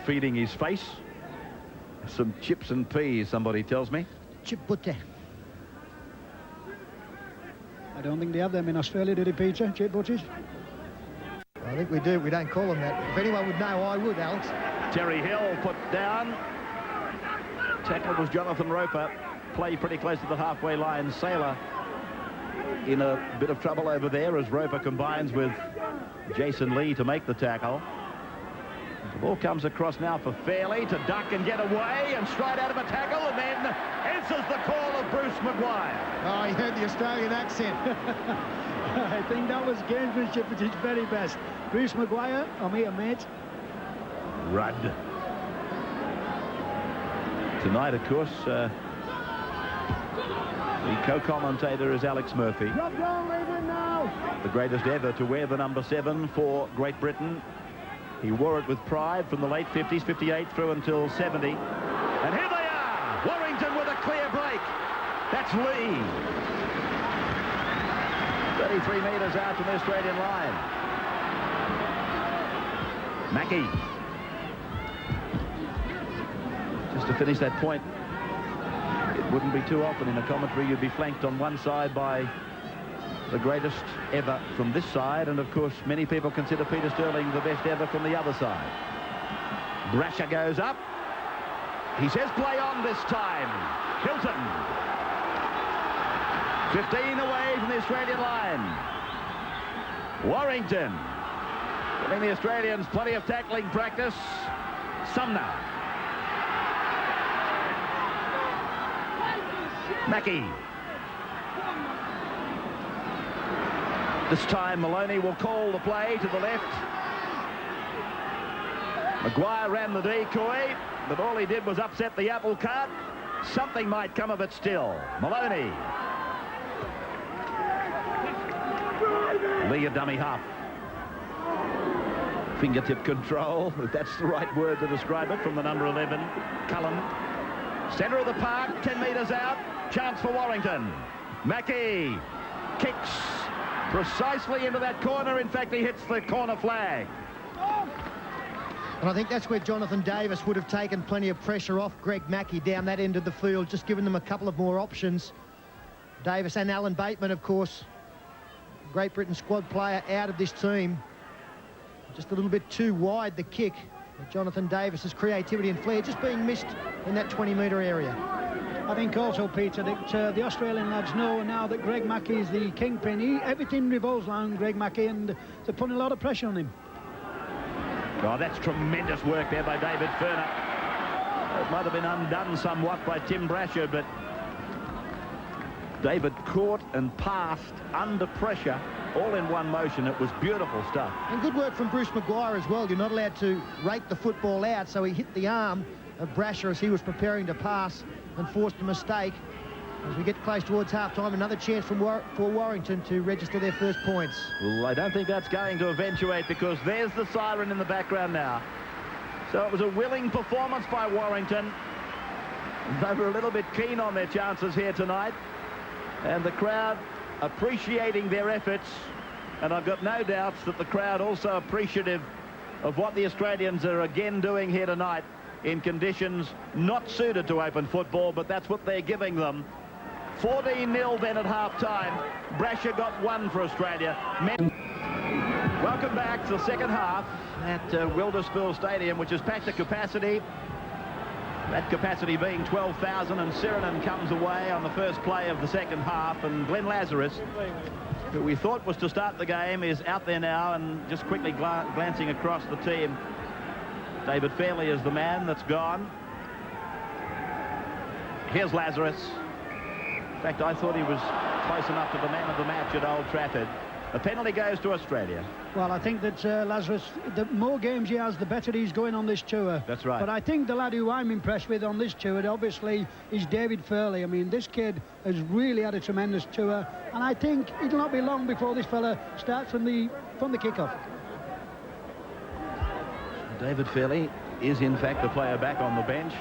feeding his face some chips and peas, somebody tells me. Chip butter. I don't think they have them in Australia, do they, Peter? Chip butchers? I think we do. We don't call them that. If anyone would know, I would, Alex. Terry Hill put down. Tackle was Jonathan Roper. Play pretty close to the halfway line. Saylor in a bit of trouble over there as Roper combines with Jason Lee to make the tackle. The ball comes across now for Fairley to duck and get away and stride out of a tackle, and then answers the call of Bruce Maguire. Oh, he heard the Australian accent. I think that was gamesmanship at its very best. Bruce Maguire, I'm here, mate. Rudd. Tonight, of course, the co-commentator is Alex Murphy. The greatest ever to wear the number 7 for Great Britain. He wore it with pride from the late 50s, 58 through until 70. And here they are! Warrington with a clear break. That's Lee. 33 metres out from the Australian line. Mackey. Just to finish that point, it wouldn't be too often in a commentary you'd be flanked on one side by the greatest ever from this side, and of course many people consider Peter Sterling the best ever from the other side. Brasher goes up. He says play on this time. Hilton. 15 away from the Australian line. Warrington giving the Australians plenty of tackling practice. Sumner. Mackey. This time Maloney will call the play to the left. Maguire ran the decoy, but all he did was upset the apple cart. Something might come of it still. Maloney. Lee a dummy half. Fingertip control, if that's the right word to describe it, from the number 11, Cullen. Centre of the park, 10 metres out. Chance for Warrington. Mackey kicks precisely into that corner. In fact, he hits the corner flag. And I think that's where Jonathan Davis would have taken plenty of pressure off Greg Mackey down that end of the field, just giving them a couple of more options. Davis and Alan Bateman, of course, Great Britain squad player out of this team. Just a little bit too wide, the kick. Jonathan Davis's creativity and flair just being missed in that 20-metre area. I think also, Peter, that the Australian lads know now that Greg Mackey is the kingpin. Everything revolves around Greg Mackey, and they're putting a lot of pressure on him. Oh, that's tremendous work there by David Furner. It might have been undone somewhat by Tim Brasher, but David caught and passed under pressure, all in one motion. It was beautiful stuff. And good work from Bruce Maguire as well. You're not allowed to rake the football out, so he hit the arm of Brasher as he was preparing to pass and forced a mistake. As we get close towards half-time, another chance for Warrington to register their first points. Well, I don't think that's going to eventuate, because there's the siren in the background now. So it was a willing performance by Warrington. They were a little bit keen on their chances here tonight. And the crowd appreciating their efforts. And I've got no doubts that the crowd also appreciative of what the Australians are again doing here tonight in conditions not suited to open football, but that's what they're giving them. 14-0 then at half-time. Brasher got one for Australia. Welcome back to the second half at Wilderspool Stadium, which is packed to capacity. That capacity being 12,000, and Sirenen comes away on the first play of the second half, and Glenn Lazarus, who we thought was to start the game, is out there now, and just quickly glancing across the team. David Fairley is the man that's gone. Here's Lazarus. In fact, I thought he was close enough to the man of the match at Old Trafford. The penalty goes to Australia. Well, I think that Lazarus, the more games he has, the better he's going on this tour. That's right. But I think the lad who I'm impressed with on this tour, obviously, is David Fairley. I mean, this kid has really had a tremendous tour, and I think it'll not be long before this fella starts from the kickoff. David Fairley is, in fact, the player back on the bench.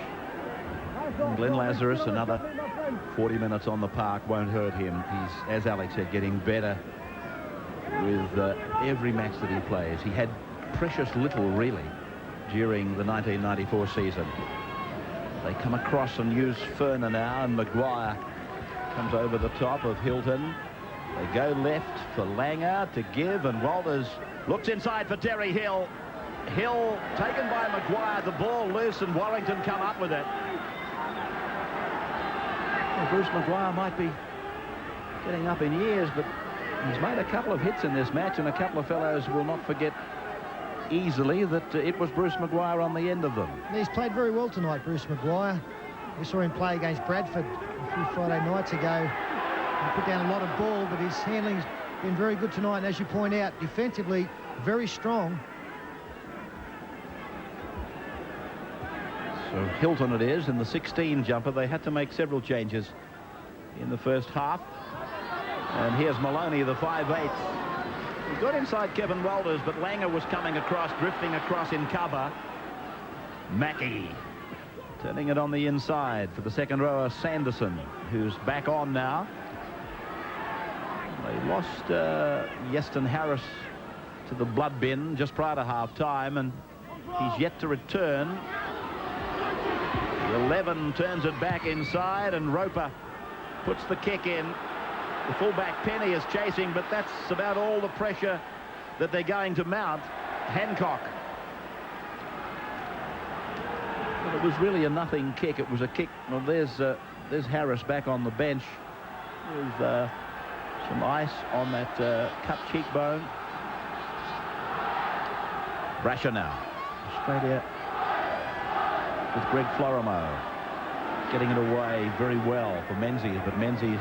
And Glenn Lazarus, another 40 minutes on the park, won't hurt him. He's, as Alex said, getting better with every match that he plays. He had precious little, really, during the 1994 season. They come across and use Furner now, and Maguire comes over the top of Hilton. They go left for Langer to give, and Walters looks inside for Terry Hill. Hill taken by Maguire, the ball loose, and Warrington come up with it. Well, Bruce Maguire might be getting up in years, but he's made a couple of hits in this match, and a couple of fellows will not forget easily that it was Bruce Maguire on the end of them. He's played very well tonight, Bruce Maguire. We saw him play against Bradford a few Friday nights ago. He put down a lot of ball, but his handling's been very good tonight, and as you point out, defensively very strong. So Hilton it is in the 16 jumper. They had to make several changes in the first half. And here's Maloney, the 5'8". He got inside Kevin Walters, but Langer was coming across, drifting across in cover. Mackey turning it on the inside for the second rower, Sanderson, who's back on now. They lost Yeston Harris to the blood bin just prior to half-time, and He's yet to return. The 11 turns it back inside, and Roper puts the kick in. The fullback Penny is chasing, but that's about all the pressure that they're going to mount. Hancock. Well, it was really a nothing kick. It was a kick. Well, there's Harris back on the bench with some ice on that cut cheekbone. Brasher now. Australia with Greg Florimo getting it away very well for Menzies, but Menzies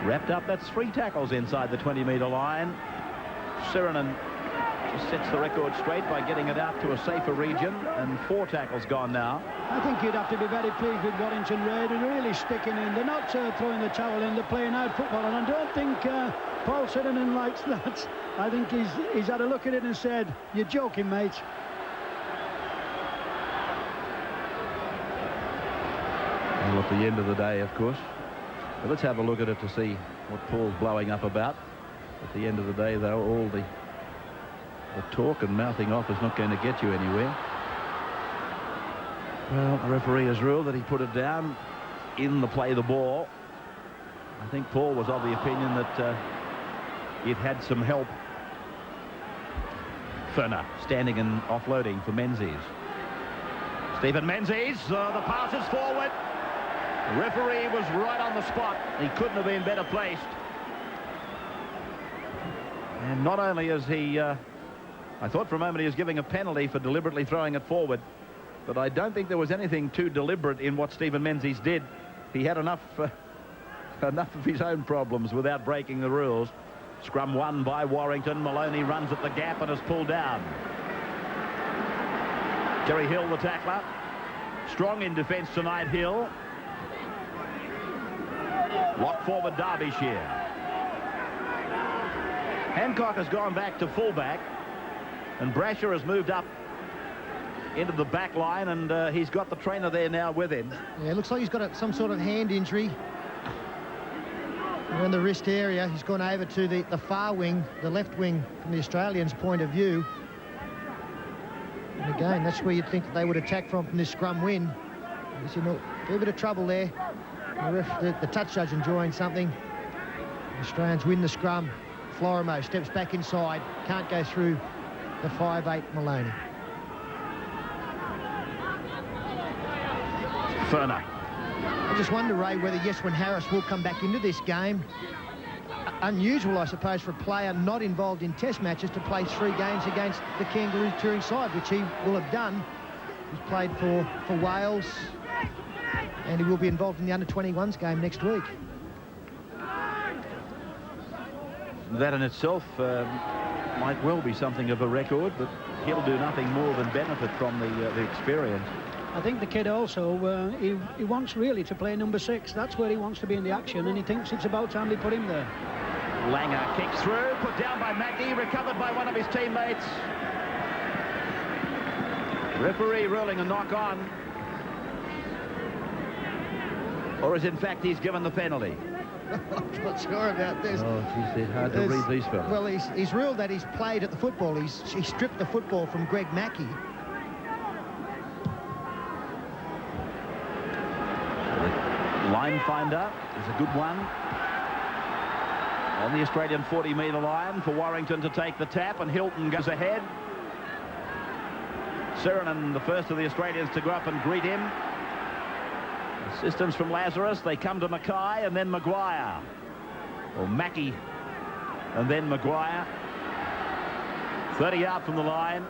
wrapped up. That's 3 tackles inside the 20-metre line. Sirenen just sets the record straight by getting it out to a safer region, and 4 tackles gone now. I think you'd have to be very pleased with Warrington, Ray. They're really sticking in. They're not throwing the towel in. They're playing out football, and I don't think Paul Sirenen likes that. I think he's had a look at it and said, "You're joking, mate." Well, at the end of the day, of course. But let's have a look at it to see what Paul's blowing up about. At the end of the day, though, all the talk and mouthing off is not going to get you anywhere. Well, the referee has ruled that he put it down in the play the ball. I think Paul was of the opinion that it had some help. Ferner standing and offloading for Menzies. Stephen Menzies, the pass is forward. The referee was right on the spot. He couldn't have been better placed. And not only is he, I thought for a moment he was giving a penalty for deliberately throwing it forward, but I don't think there was anything too deliberate in what Stephen Menzies did. He had enough of his own problems without breaking the rules. Scrum won by Warrington. Maloney runs at the gap and is pulled down. Terry Hill, the tackler. Strong in defence tonight, Hill. Lock forward Derbyshire. Hancock has gone back to fullback, and Brasher has moved up into the back line, and he's got the trainer there now with him. Yeah, it looks like he's got some sort of hand injury around the wrist area. He's gone over to the far wing, the left wing from the Australians' point of view. And again, that's where you'd think that they would attack from this scrum win. There's a fair bit of trouble there. The touch judge enjoying something. The Australians win the scrum. Florimo steps back inside. Can't go through the 5'8" Maloney. Ferner. I just wonder, Ray, whether Yeswin Harris will come back into this game. Unusual, I suppose, for a player not involved in test matches to play 3 games against the Kangaroo touring side, which he will have done. He's played for Wales, and he will be involved in the under-21s game next week. That in itself might well be something of a record, but he'll do nothing more than benefit from the experience. I think the kid also, he wants really to play number 6. That's where he wants to be in the action, and he thinks it's about time they put him there. Langer kicks through, put down by Mackey, recovered by one of his teammates. Referee ruling a knock on. Or is in fact he's given the penalty? I'm not sure about this. Oh, geez, they're hard to read these fellas. Well, he's ruled that he's played at the football. He stripped the football from Greg Mackey. Line finder is a good one. On the Australian 40-metre line for Warrington to take the tap, and Hilton goes ahead. Sirenen, the first of the Australians to go up and greet him. Assistance from Lazarus. They come to Mackay and then Maguire. Or Mackey and then Maguire. 30 out from the line.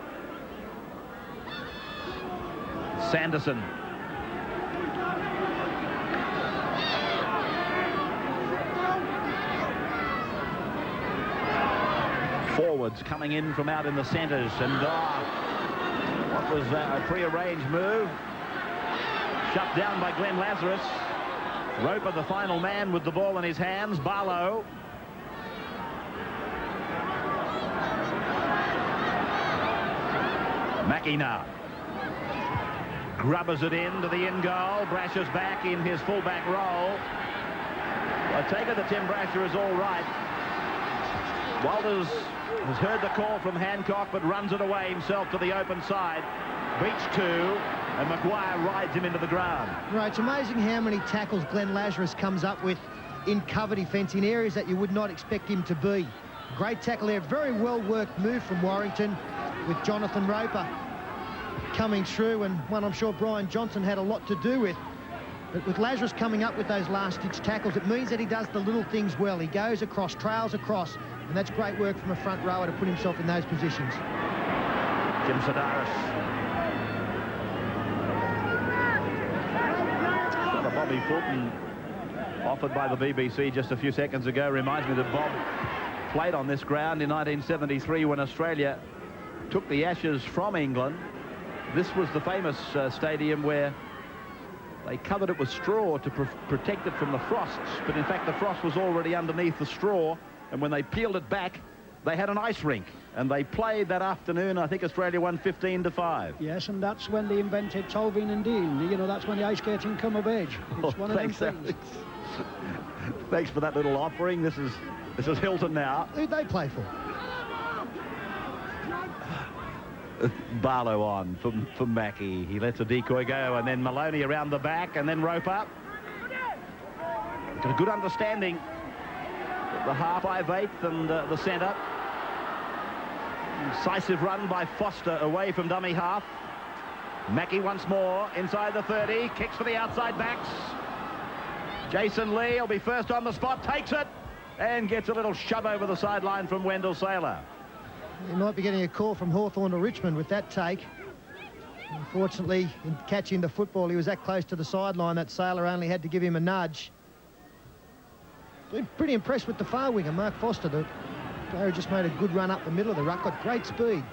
Sanderson. Forwards coming in from out in the centres, and what was a pre-arranged move? Shut down by Glenn Lazarus. Roper, the final man with the ball in his hands. Barlow. Mackey now. Grubbers it in to the in goal. Brasher's back in his fullback role. I take it that Tim Brasher is all right. Walters has heard the call from Hancock, but runs it away himself to the open side. beats two, and Maguire rides him into the ground. Right, it's amazing how many tackles Glenn Lazarus comes up with in cover defence in areas that you would not expect him to be. Great tackle there, very well-worked move from Warrington with Jonathan Roper coming through, and one I'm sure Brian Johnson had a lot to do with. But with Lazarus coming up with those last-ditch tackles, it means that he does the little things well. He goes across, trails across, and that's great work from a front rower to put himself in those positions. Jim Sedaris. Another Bobby Fulton offered by the BBC just a few seconds ago. Reminds me that Bob played on this ground in 1973 when Australia took the Ashes from England. This was the famous stadium where they covered it with straw to protect it from the frosts, but in fact the frost was already underneath the straw, and when they peeled it back, they had an ice rink, and they played that afternoon. I think Australia won 15-5. Yes, and that's when they invented Tolvin and Dean. You know, that's when the ice skating come of age. It's one of them things. Thanks for that little offering. This is Hilton now. Who'd they play for? Barlow on for Mackie. He lets a decoy go, and then Maloney around the back, and then Roper. Got a good understanding of the half 5/8 and the centre. Incisive run by Foster away from dummy half. Mackie once more inside the 30, kicks for the outside backs. Jason Lee will be first on the spot, takes it, and gets a little shove over the sideline from Wendell Saylor. He might be getting a call from Hawthorn to Richmond with that take. Unfortunately, in catching the football, he was that close to the sideline that Saylor only had to give him a nudge. Been pretty impressed with the far winger, Mark Foster. The player just made a good run up the middle of the ruck, got great speed.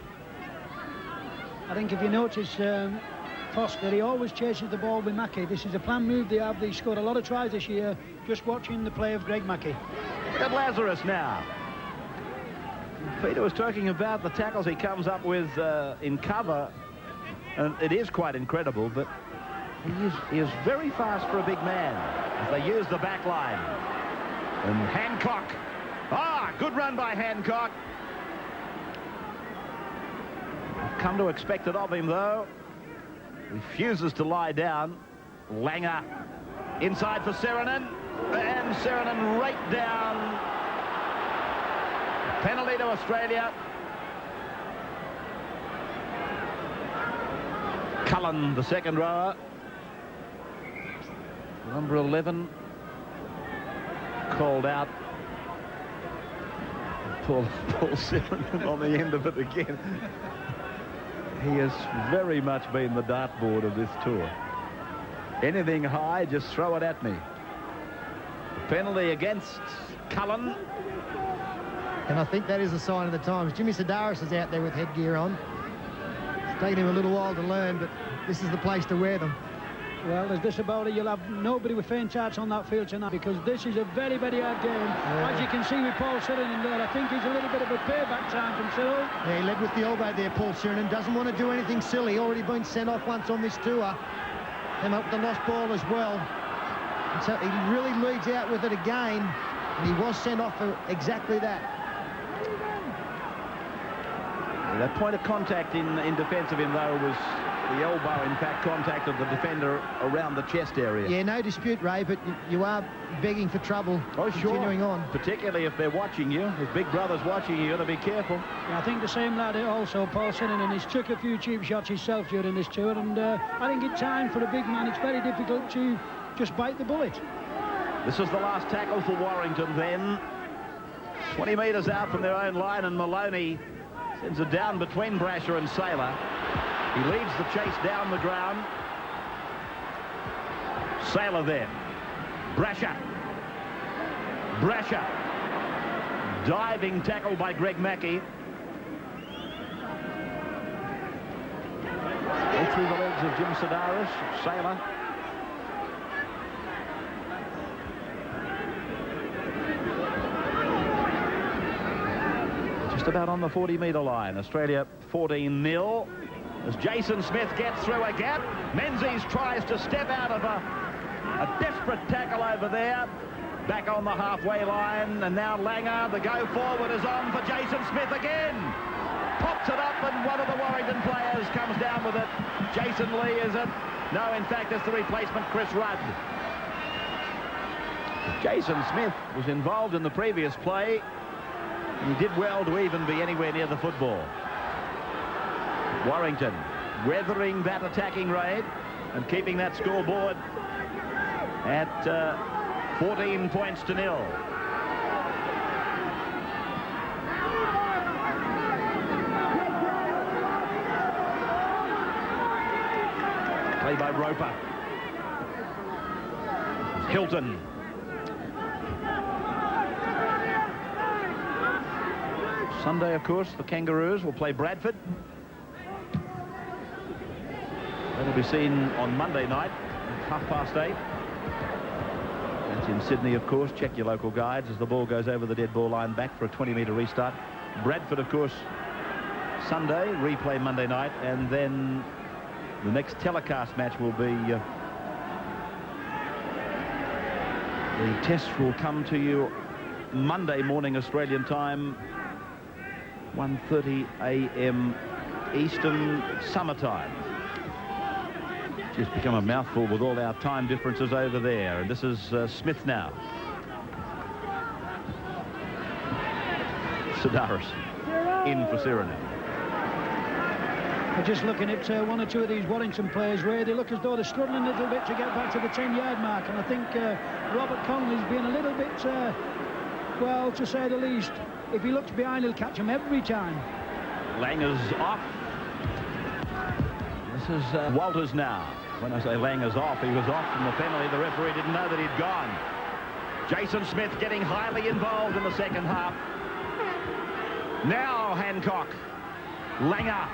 I think if you notice, Foster, he always chases the ball with Mackie. This is a planned move they have. They scored a lot of tries this year just watching the play of Greg Mackie. Look at Lazarus now. Peter was talking about the tackles he comes up with in cover, and it is quite incredible, but he is very fast for a big man as they use the back line. And Hancock. Good run by Hancock. I've come to expect it of him, though. Refuses to lie down. Langer inside for Serenan, and Serenan right down. Penalty to Australia. Cullen, the second rower. Number 11 called out. Paul Serenan on the end of it again. He has very much been the dartboard of this tour. Anything high, just throw it at me. Penalty against Cullen. And I think that is a sign of the times. Jimmy Sedaris is out there with headgear on. It's taken him a little while to learn, but this is the place to wear them. Well, there's this about it. You'll have nobody with faint hearts on that field tonight, because this is a very, very hard game. Yeah. As you can see with Paul Sirenan there, I think he's a little bit of a payback time from Cyril. Yeah, he led with the elbow there, Paul Sirenan. Doesn't want to do anything silly. Already been sent off once on this tour. Came up with the lost ball as well. And so he really leads out with it again. And he was sent off for exactly that. That point of contact in defence of him, though, was the elbow, in fact, contacted the defender around the chest area. Yeah, no dispute, Ray, but you are begging for trouble. Oh, sure. Continuing on. Particularly if they're watching you. If Big Brother's watching you, you've got to be careful. Yeah, I think the same lad also, Paul Sirenan, he's took a few cheap shots himself during this tour, and I think in time for a big man, it's very difficult to just bite the bullet. This is the last tackle for Warrington then. 20 metres out from their own line, and Maloney sends it down between Brasher and Saylor. He leads the chase down the ground. Saylor then. Brasher. Diving tackle by Greg Mackie. All through the legs of Jim Sedaris. Saylor. Just about on the 40-metre line. Australia 14-0. As Jason Smith gets through a gap, Menzies tries to step out of a desperate tackle over there. Back on the halfway line, and now Langer, the go forward is on for Jason Smith again. pops it up, and one of the Warrington players comes down with it. Jason Lee, is it? No, in fact, it's the replacement, Chris Rudd. Jason Smith was involved in the previous play. He did well to even be anywhere near the football. Warrington weathering that attacking raid and keeping that scoreboard at 14 points to 0. Play by Roper. Hilton. Sunday, of course, the Kangaroos will play Bradford. That'll be seen on Monday night at 8:30. That's in Sydney, of course. Check your local guides as the ball goes over the dead ball line back for a 20-metre restart. Bradford, of course, Sunday, replay Monday night, and then the next telecast match will be... the test will come to you Monday morning Australian time, 1:30 a.m. Eastern summertime. Just become a mouthful with all our time differences over there. And this is Smith now. Sedaris in for Cyrinan. Just looking at one or two of these Warrington players, Ray, they look as though they're struggling a little bit to get back to the 10-yard mark. And I think Robert Connolly's been a little bit, well, to say the least. If he looks behind, he'll catch him every time. Langer's off. This is Walters now. When I say Langer's off, he was off from the penalty. The referee didn't know that he'd gone. Jason Smith getting highly involved in the second half. Now Hancock. Langer.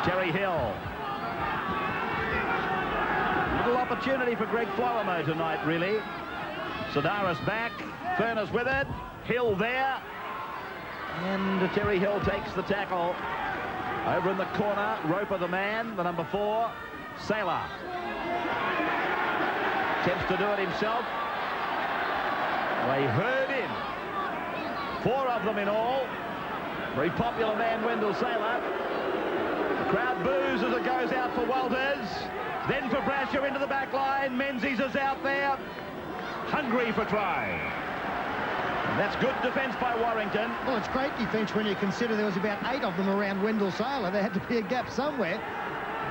Terry Hill. Little opportunity for Greg Florimo tonight, really. Sedaris back. Furness with it. Hill there. And Terry Hill takes the tackle. Over in the corner, Roper the man, the number 4, Saylor. Attempts to do it himself. They herd in. 4 of them in all. Very popular man, Wendell Saylor. The crowd boos as it goes out for Walters. Then for Brasher into the back line. Menzies is out there. Hungry for try. That's good defence by Warrington. Well, it's great defence when you consider there was about 8 of them around Wendell Saylor. There had to be a gap somewhere.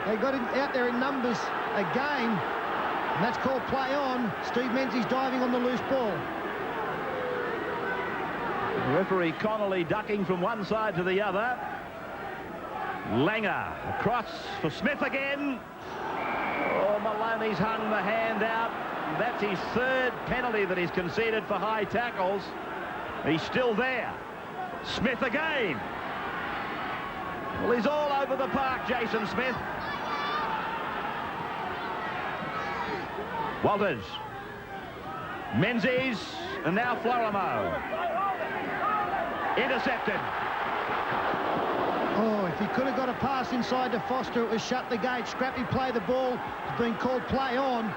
They got out there in numbers again, and that's called play on. Steve Menzies diving on the loose ball. The referee Connolly ducking from one side to the other. Langer across for Smith again. Oh, Maloney's hung the hand out. That's his 3rd penalty that he's conceded for high tackles. He's still there. Smith again. Well, he's all over the park, Jason Smith. Walters. Menzies. And now Florimo. Intercepted. Oh, if he could have got a pass inside to Foster, it was shut the gate. Scrappy play the ball. It's been called play on.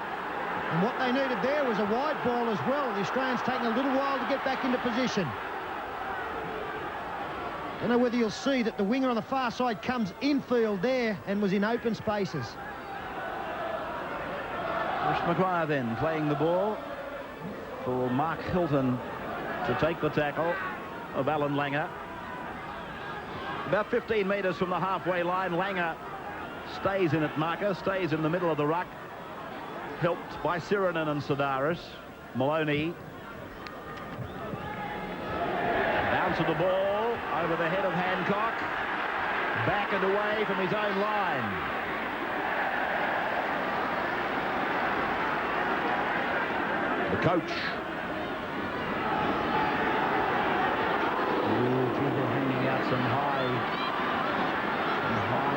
And what they needed there was a wide ball as well. The Australians taking a little while to get back into position. Don't know whether you'll see that the winger on the far side comes infield there and was in open spaces. Bruce Maguire then playing the ball for Mark Hilton to take the tackle of Alan Langer. About 15 metres from the halfway line, Langer stays in at marker, stays in the middle of the ruck. Helped by Cyrinan and Sedaris. Maloney. Bounce of the ball over the head of Hancock. Back and away from his own line. The coach. People hanging out some high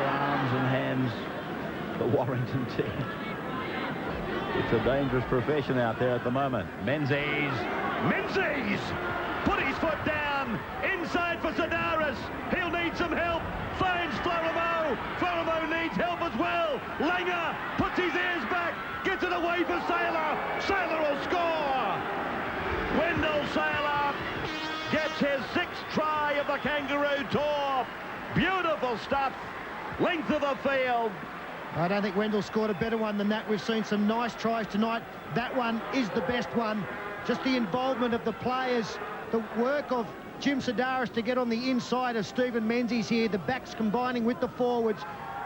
arms and hands. The Warrington team. It's a dangerous profession out there at the moment. Menzies put his foot down inside for Sedaris. He'll need some help. Finds Florimo. Florimo needs help as well. Langer puts his ears back, gets it away for Saylor. Saylor will score. Wendell Saylor gets his 6th try the Kangaroo Tour. Beautiful stuff. Length of the field. I don't think Wendell scored a better one than that. We've seen some nice tries tonight. That one is the best one. Just the involvement of the players, the work of Jim Sedaris to get on the inside of Stephen Menzies here, the backs combining with the forwards.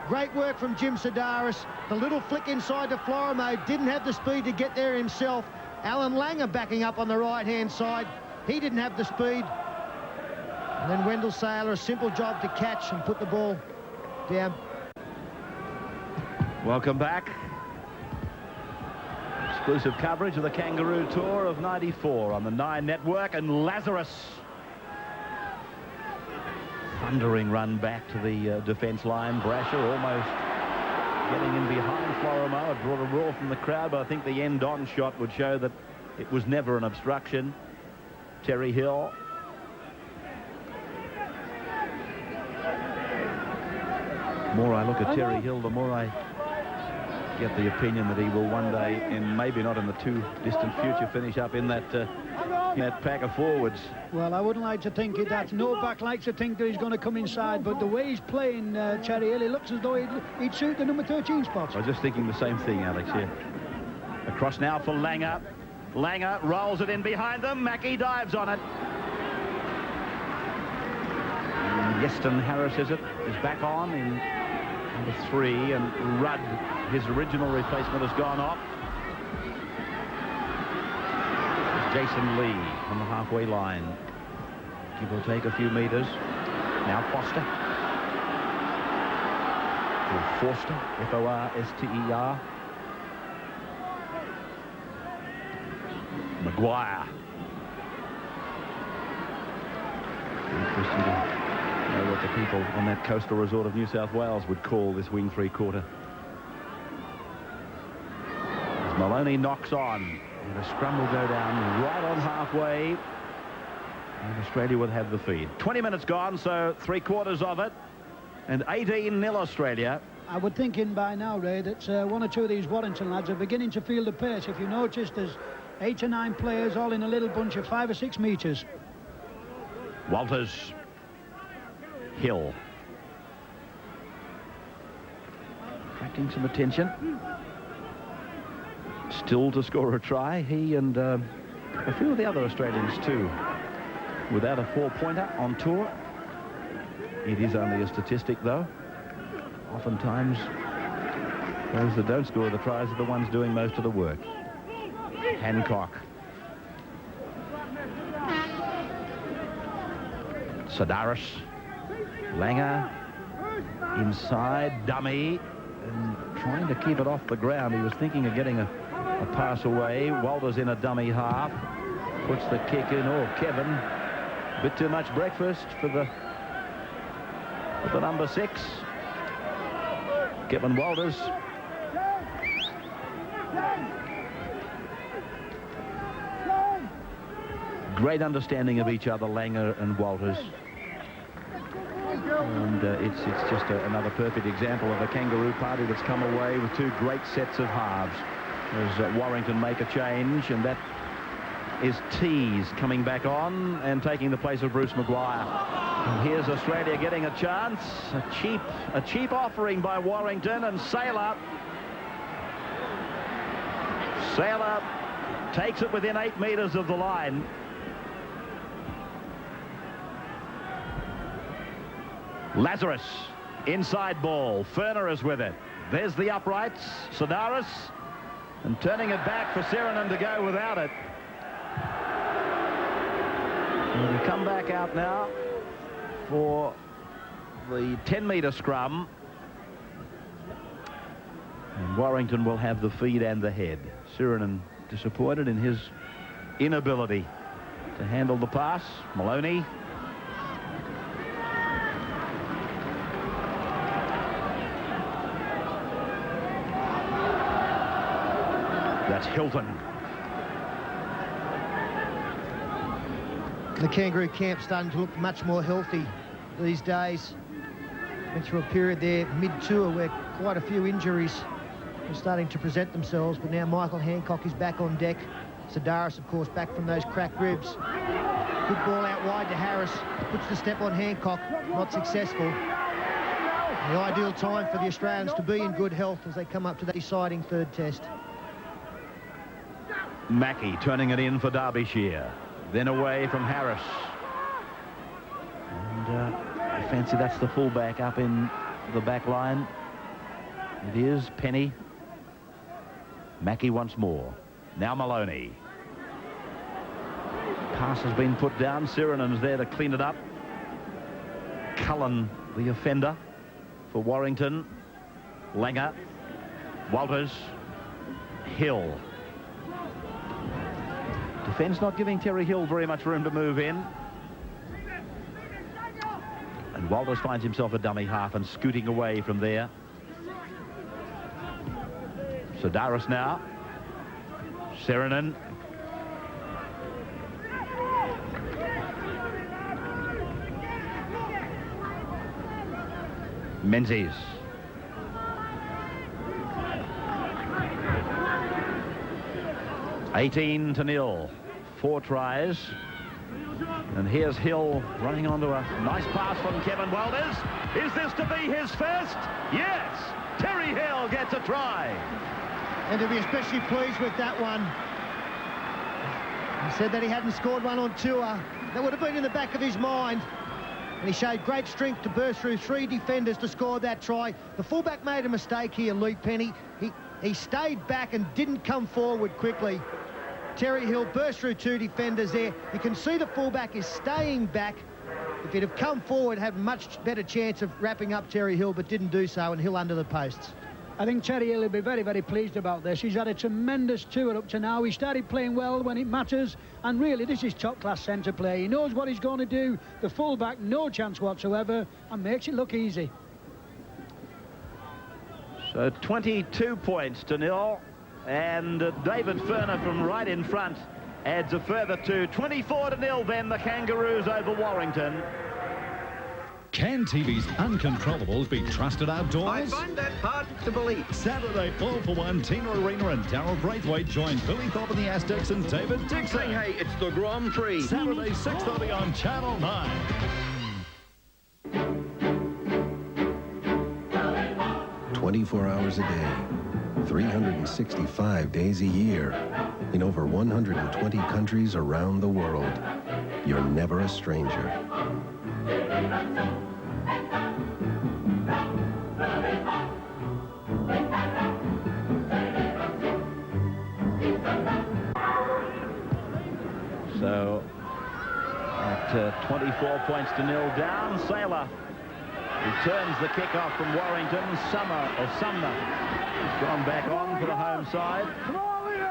Great work from Jim Sedaris. The little flick inside to Florimo, didn't have the speed to get there himself. Alan Langer backing up on the right-hand side. He didn't have the speed. And then Wendell Saylor, a simple job to catch and put the ball down. Welcome back. Exclusive coverage of the Kangaroo Tour of '94 on the 9 Network, and Lazarus. Thundering run back to the defence line. Brasher almost getting in behind Florimo. It brought a roar from the crowd, but I think the end-on shot would show that it was never an obstruction. Terry Hill. The more I look at Terry Hill, the more I get the opinion that he will one day, and maybe not in the too distant future, finish up in that pack of forwards. Well, I wouldn't like to think it. That no back likes to think that he's going to come inside, but the way he's playing, Terry Hill, he looks as though he'd suit the number 13 spot. I was just thinking the same thing, Alex, here. Across now for Langer. Langer rolls it in behind them. Mackie dives on it. And Yeston Harris, is back on in number 3, and Rudd, his original replacement, has gone off. Jason Lee on the halfway line. Give or take a few metres. Now Foster. Forster, F-O-R-S-T-E-R. Maguire. Interesting to know what the people on that coastal resort of New South Wales would call this wing 3/4. As Maloney knocks on, and the scrum will go down right on halfway, and Australia will have the feed. 20 minutes gone, so 3/4 of it, and 18-0 Australia. I would think in by now, Ray, that one or two of these Warrington lads are beginning to feel the pace. If you notice, there's 8 or 9 players all in a little bunch of 5 or 6 metres. Walters. Hill. Attracting some attention. Still to score a try. He and a few of the other Australians too. Without a 4-pointer on tour. It is only a statistic though. Oftentimes those that don't score the tries are the ones doing most of the work. Hancock. Sedaris. Langer inside, dummy, and trying to keep it off the ground. He was thinking of getting a pass away. Walters in a dummy half, puts the kick in. Oh, Kevin, a bit too much breakfast for the number 6. Kevin Walters. Great understanding of each other, Langer and Walters. And it's just another perfect example of a Kangaroo party that's come away with 2 great sets of halves. As Warrington make a change, and that is Tees coming back on and taking the place of Bruce Maguire. And here's Australia getting a chance. A cheap offering by Warrington, and Saylor takes it within 8 metres of the line. Lazarus, inside ball. Ferner is with it. There's the uprights. Sedaris, and turning it back for Serenan to go without it. And we come back out now for the 10-metre scrum. And Warrington will have the feed and the head. Serenan disappointed in his inability to handle the pass. Maloney. That's Hilton. The Kangaroo camp starting to look much more healthy these days. Went through a period there mid-tour where quite a few injuries were starting to present themselves, but now Michael Hancock is back on deck. Sedaris, of course, back from those cracked ribs. Good ball out wide to Harris. Puts the step on Hancock. Not successful. The ideal time for the Australians to be in good health as they come up to that deciding third test. Mackey turning it in for Derbyshire. Then away from Harris. And I fancy that's the fullback up in the back line. It is Penny. Mackey once more. Now Maloney. Pass has been put down. Sirenen's there to clean it up. Cullen, the offender for Warrington. Langer. Walters. Hill. Defence not giving Terry Hill very much room to move in. And Walters finds himself a dummy half and scooting away from there. Sedaris now. Serenen. Menzies. (18-0). 4 tries. And here's Hill running onto a nice pass from Kevin Walters. Is this to be his first? Yes! Terry Hill gets a try. And to be especially pleased with that one. He said that he hadn't scored one on tour. That would have been in the back of his mind. And he showed great strength to burst through 3 defenders to score that try. The fullback made a mistake here, Luke Penny. He stayed back and didn't come forward quickly. Terry Hill burst through 2 defenders there. You can see the fullback is staying back. If he'd have come forward, had a much better chance of wrapping up Terry Hill, but didn't do so, and Hill under the posts. I think Terry Hill will be very, very pleased about this. He's had a tremendous tour up to now. He started playing well when it matters, and really this is top-class centre play. He knows what he's going to do. The full-back, no chance whatsoever, and makes it look easy. So 22 points to 0, and David Furner from right in front adds a further 2. 24-0 then, the Kangaroos over Warrington. Can TV's uncontrollables be trusted outdoors? I find that hard to believe. Saturday, 4-for-1, Tina Arena and Darryl Braithwaite join Billy Thorpe and the Aztecs and David Dixon. Hey, it's the Grand Prix. Saturday, 6:30 on Channel 9. 24 hours a day, 365 days a year, in over 120 countries around the world. You're never a stranger. So at 24 points to 0 down, Saylor returns the kickoff from Warrington. Sumner has gone back on for the home side,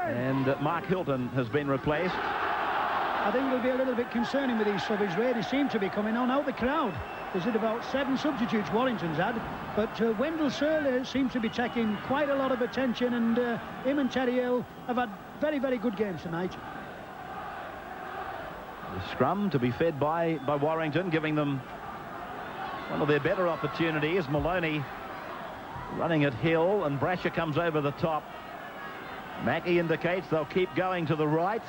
and Mark Hilton has been replaced. I think it'll be a little bit concerning with these subbies. Really seem to be coming on out the crowd. There's about 7 substitutes Warrington's had, but Wendell Surley seems to be taking quite a lot of attention, and him and Terry Hill have had very, very good games tonight. The scrum to be fed by Warrington, giving them one of their better opportunities. Maloney running at Hill, and Brasher comes over the top. Mackey indicates they'll keep going to the right,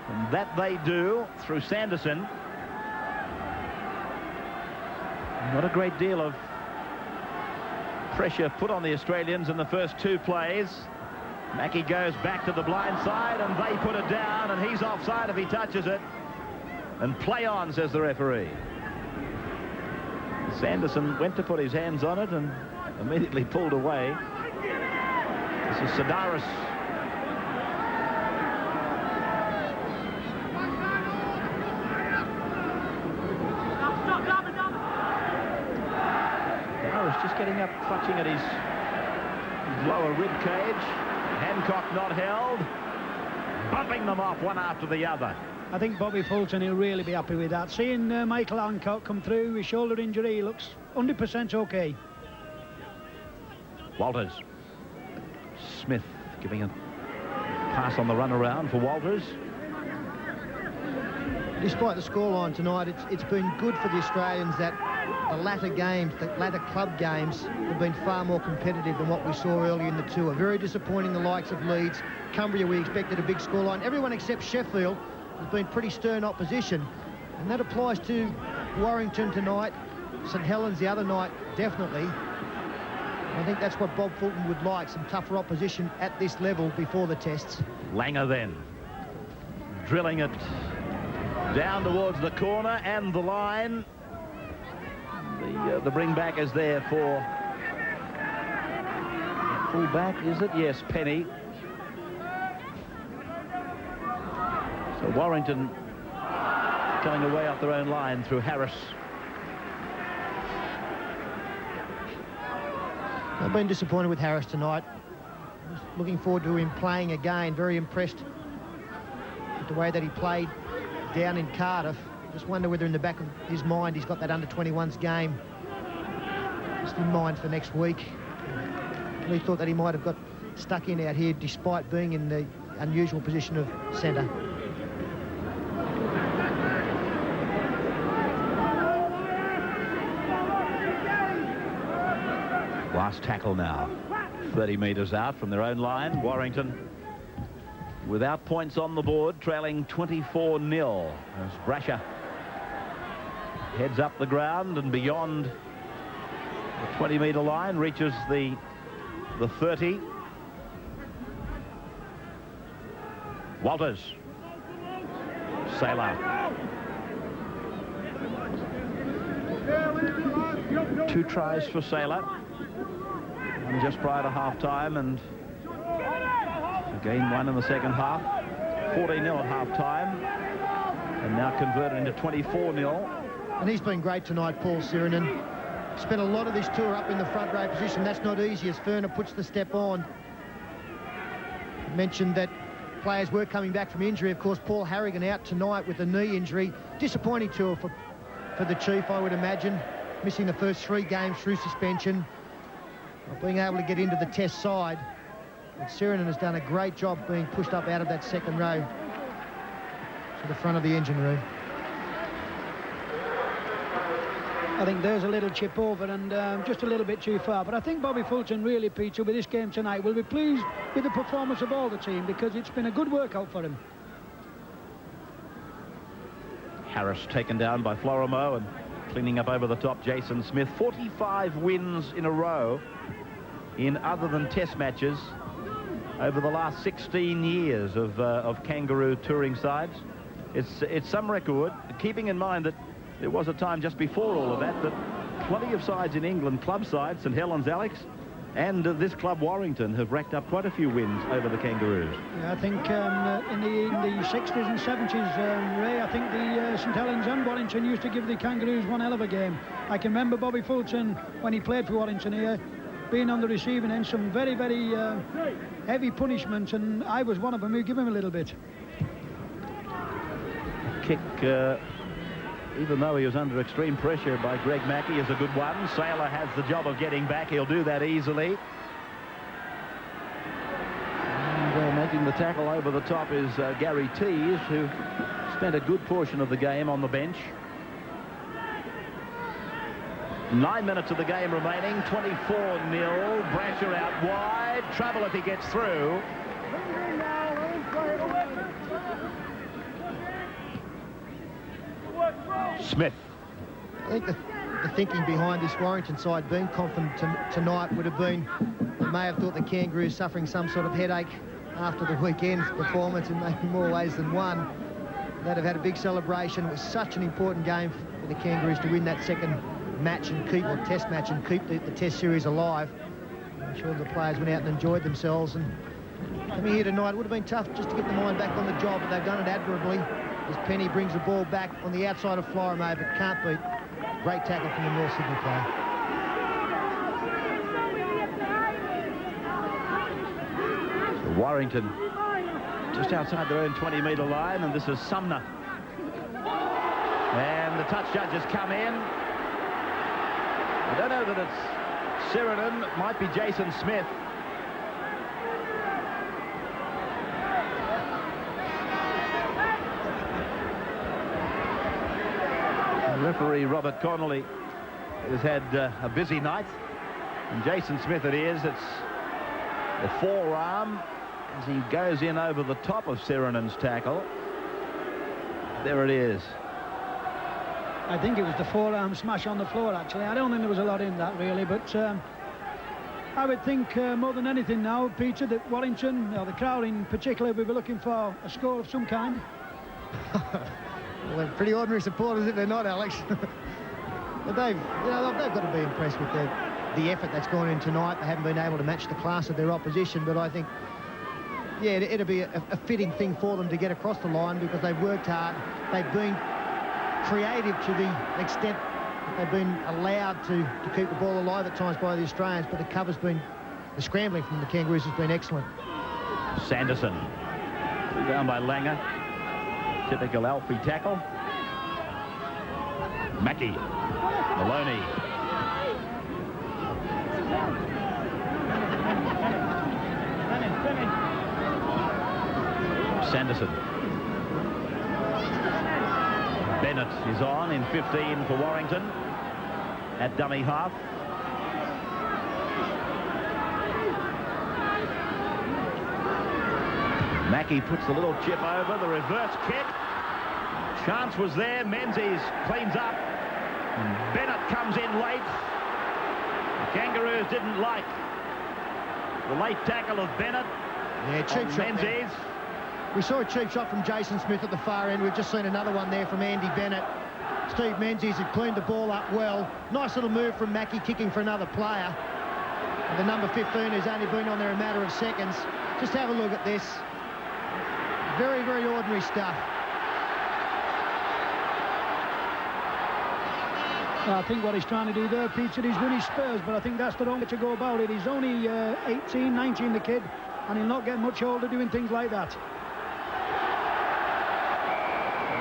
and that they do through Sanderson. Not a great deal of pressure put on the Australians in the first 2 plays. Mackey goes back to the blind side, and they put it down, and he's offside if he touches it. And play on, says the referee. Sanderson went to put his hands on it and immediately pulled away. This is Sedaris. Sedaris just getting up, clutching at his lower rib cage. Hancock not held. Bumping them off one after the other. I think Bobby Fulton will really be happy with that. Seeing Michael Hancock come through, his shoulder injury, he looks 100% okay. Walters. Smith giving a pass on the run around for Walters. Despite the scoreline tonight, it's been good for the Australians that the latter games, the latter club games, have been far more competitive than what we saw early in the tour. Very disappointing, the likes of Leeds. Cumbria, we expected a big scoreline. Everyone except Sheffield has been pretty stern opposition, and that applies to Warrington tonight, St Helens the other night, definitely. I think that's what Bob Fulton would like, some tougher opposition at this level before the tests. Langer then drilling it down towards the corner and the line. The bring back is there for full back, is it? Yes, Penny. So Warrington coming away off their own line through Harris. I've been disappointed with Harris tonight. Looking forward to him playing again. Very impressed with the way that he played down in Cardiff. Just wonder whether in the back of his mind he's got that under-21s game just in mind for next week. We thought that he might have got stuck in out here despite being in the unusual position of centre. Last tackle now. 30 metres out from their own line. Warrington without points on the board, trailing 24-0 as Brasher heads up the ground and beyond the 20-metre line, reaches the 30. Walters. Sailor. 2 tries for Sailor. And just prior to half-time, and again one in the second half. 14-0 at half-time, and now converted into 24-0. And he's been great tonight, Paul Sirinen. Spent a lot of this tour up in the front row position. That's not easy as Ferner puts the step on. Mentioned that players were coming back from injury. Of course, Paul Harrigan out tonight with a knee injury. Disappointing tour for the Chief, I would imagine. Missing the first 3 games through suspension. Not being able to get into the test side. But Sirinen has done a great job being pushed up out of that second row to the front of the engine room. I think there's a little chip over and just a little bit too far. But I think Bobby Fulton really, Peter, with this game tonight, will be pleased with the performance of all the team because it's been a good workout for him. Harris taken down by Florimo and cleaning up over the top Jason Smith. 45 wins in a row in other than test matches over the last 16 years of Kangaroo touring sides. It's some record, keeping in mind that there was a time just before all of that plenty of sides in England, club sides, St Helens, Alex, and this club Warrington have racked up quite a few wins over the Kangaroos. Yeah, I think in the 60s and 70s, Ray, I think the St Helens and Warrington used to give the Kangaroos one hell of a game. I can remember Bobby Fulton, when he played for Warrington here, being on the receiving end, some very, very heavy punishments, and I was one of them who give him a little bit. Kick, even though he was under extreme pressure by Greg Mackey, is a good one. Sailor has the job of getting back. He'll do that easily. And making the tackle over the top is Gary Tees, who spent a good portion of the game on the bench. 9 minutes of the game remaining, 24-0. Brasher out wide. Trouble if he gets through. Smith. I think the thinking behind this Warrington side being confident tonight would have been they may have thought the Kangaroos suffering some sort of headache after the weekend's performance in maybe more ways than one. They'd have had a big celebration. It was such an important game for the Kangaroos to win that second match and keep, or test match, and keep the test series alive. I'm sure the players went out and enjoyed themselves, and coming here tonight, it would have been tough just to get the mind back on the job, but they've done it admirably as Penny brings the ball back on the outside of Florimo, but can't beat. Great tackle from the North Sydney player. So Warrington just outside their own 20-metre line, and this is Sumner. And the touch judges come in. I don't know that it's Sirinen, it might be Jason Smith. Referee Robert Connolly has had a busy night, and Jason Smith it is. It's a forearm as he goes in over the top of Sirenen's tackle. There it is. I think it was the forearm smash on the floor, actually. I don't think there was a lot in that, really, but I would think more than anything now, Peter, that Warrington, or the crowd in particular, will be looking for a score of some kind. Well, they're pretty ordinary supporters if they're not, Alex. But they've got to be impressed with the effort that's gone in tonight. They haven't been able to match the class of their opposition, but I think, yeah, it'll be a fitting thing for them to get across the line because they've worked hard. They've been creative to the extent that they've been allowed to keep the ball alive at times by the Australians, but the scrambling from the Kangaroos has been excellent. Sanderson. Down by Langer. Typical Alfie tackle. Mackey. Maloney. Sanderson. Bennett is on in 15 for Warrington at dummy half. Mackey puts the little chip over, the reverse kick. Chance was there, Menzies cleans up. And Bennett comes in late. The Kangaroos didn't like the late tackle of Bennett. Yeah, cheap shot Menzies. there. We saw a cheap shot from Jason Smith at the far end. We've just seen another one there from Andy Bennett. Steve Menzies had cleaned the ball up well. Nice little move from Mackey, kicking for another player. And the number 15 has only been on there a matter of seconds. Just have a look at this. Very, very ordinary stuff. I think what he's trying to do there, Peter, is win his spurs, but I think that's the wrong way to go about it. He's only 18, 19, the kid, and he'll not get much older doing things like that.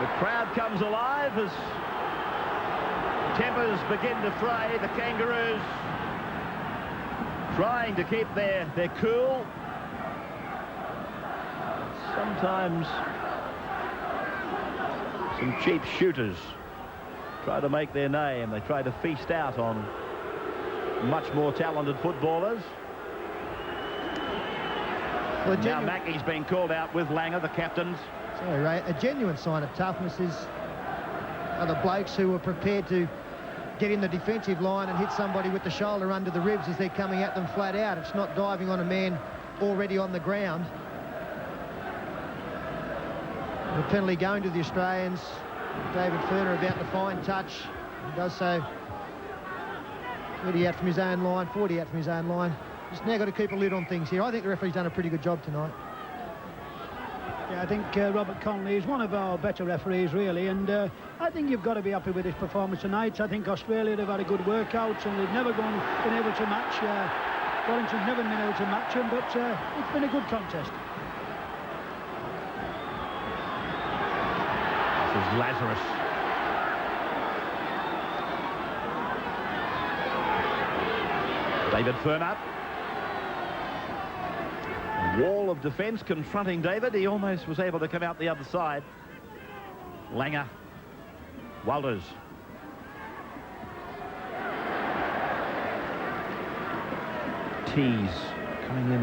The crowd comes alive as tempers begin to fray. The Kangaroos trying to keep their cool. Sometimes some cheap shooters try to make their name. They try to feast out on much more talented footballers. Well, now Mackey's been called out with Langer, the captains. Sorry, Ray. A genuine sign of toughness are the blokes who are prepared to get in the defensive line and hit somebody with the shoulder under the ribs as they're coming at them flat out. It's not diving on a man already on the ground. The penalty going to the Australians. David Ferner about to find touch. He does so 30 out from his own line, 40 out from his own line. Just now got to keep a lid on things here. I think the referee's done a pretty good job tonight. Yeah, I think Robert Connolly is one of our better referees, really, and I think you've got to be happy with his performance tonight. I think Australia have had a good workout, and they've never been able to match. Warrington's never been able to match him, but it's been a good contest. This is Lazarus. David Ferner. Wall of defence confronting David. He almost was able to come out the other side. Langer. Walters. Tees coming in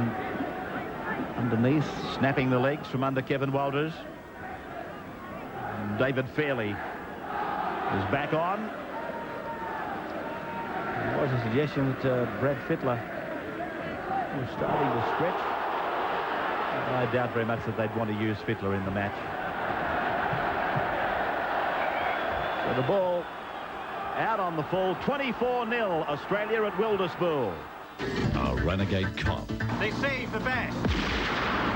underneath, snapping the legs from under Kevin Walters. And David Fairley is back on. There was a suggestion that Brad Fittler was starting to stretch. I doubt very much that they'd want to use Fittler in the match. So the ball out on the full. 24-0 Australia at Wilderspool. A renegade cop. They save the best.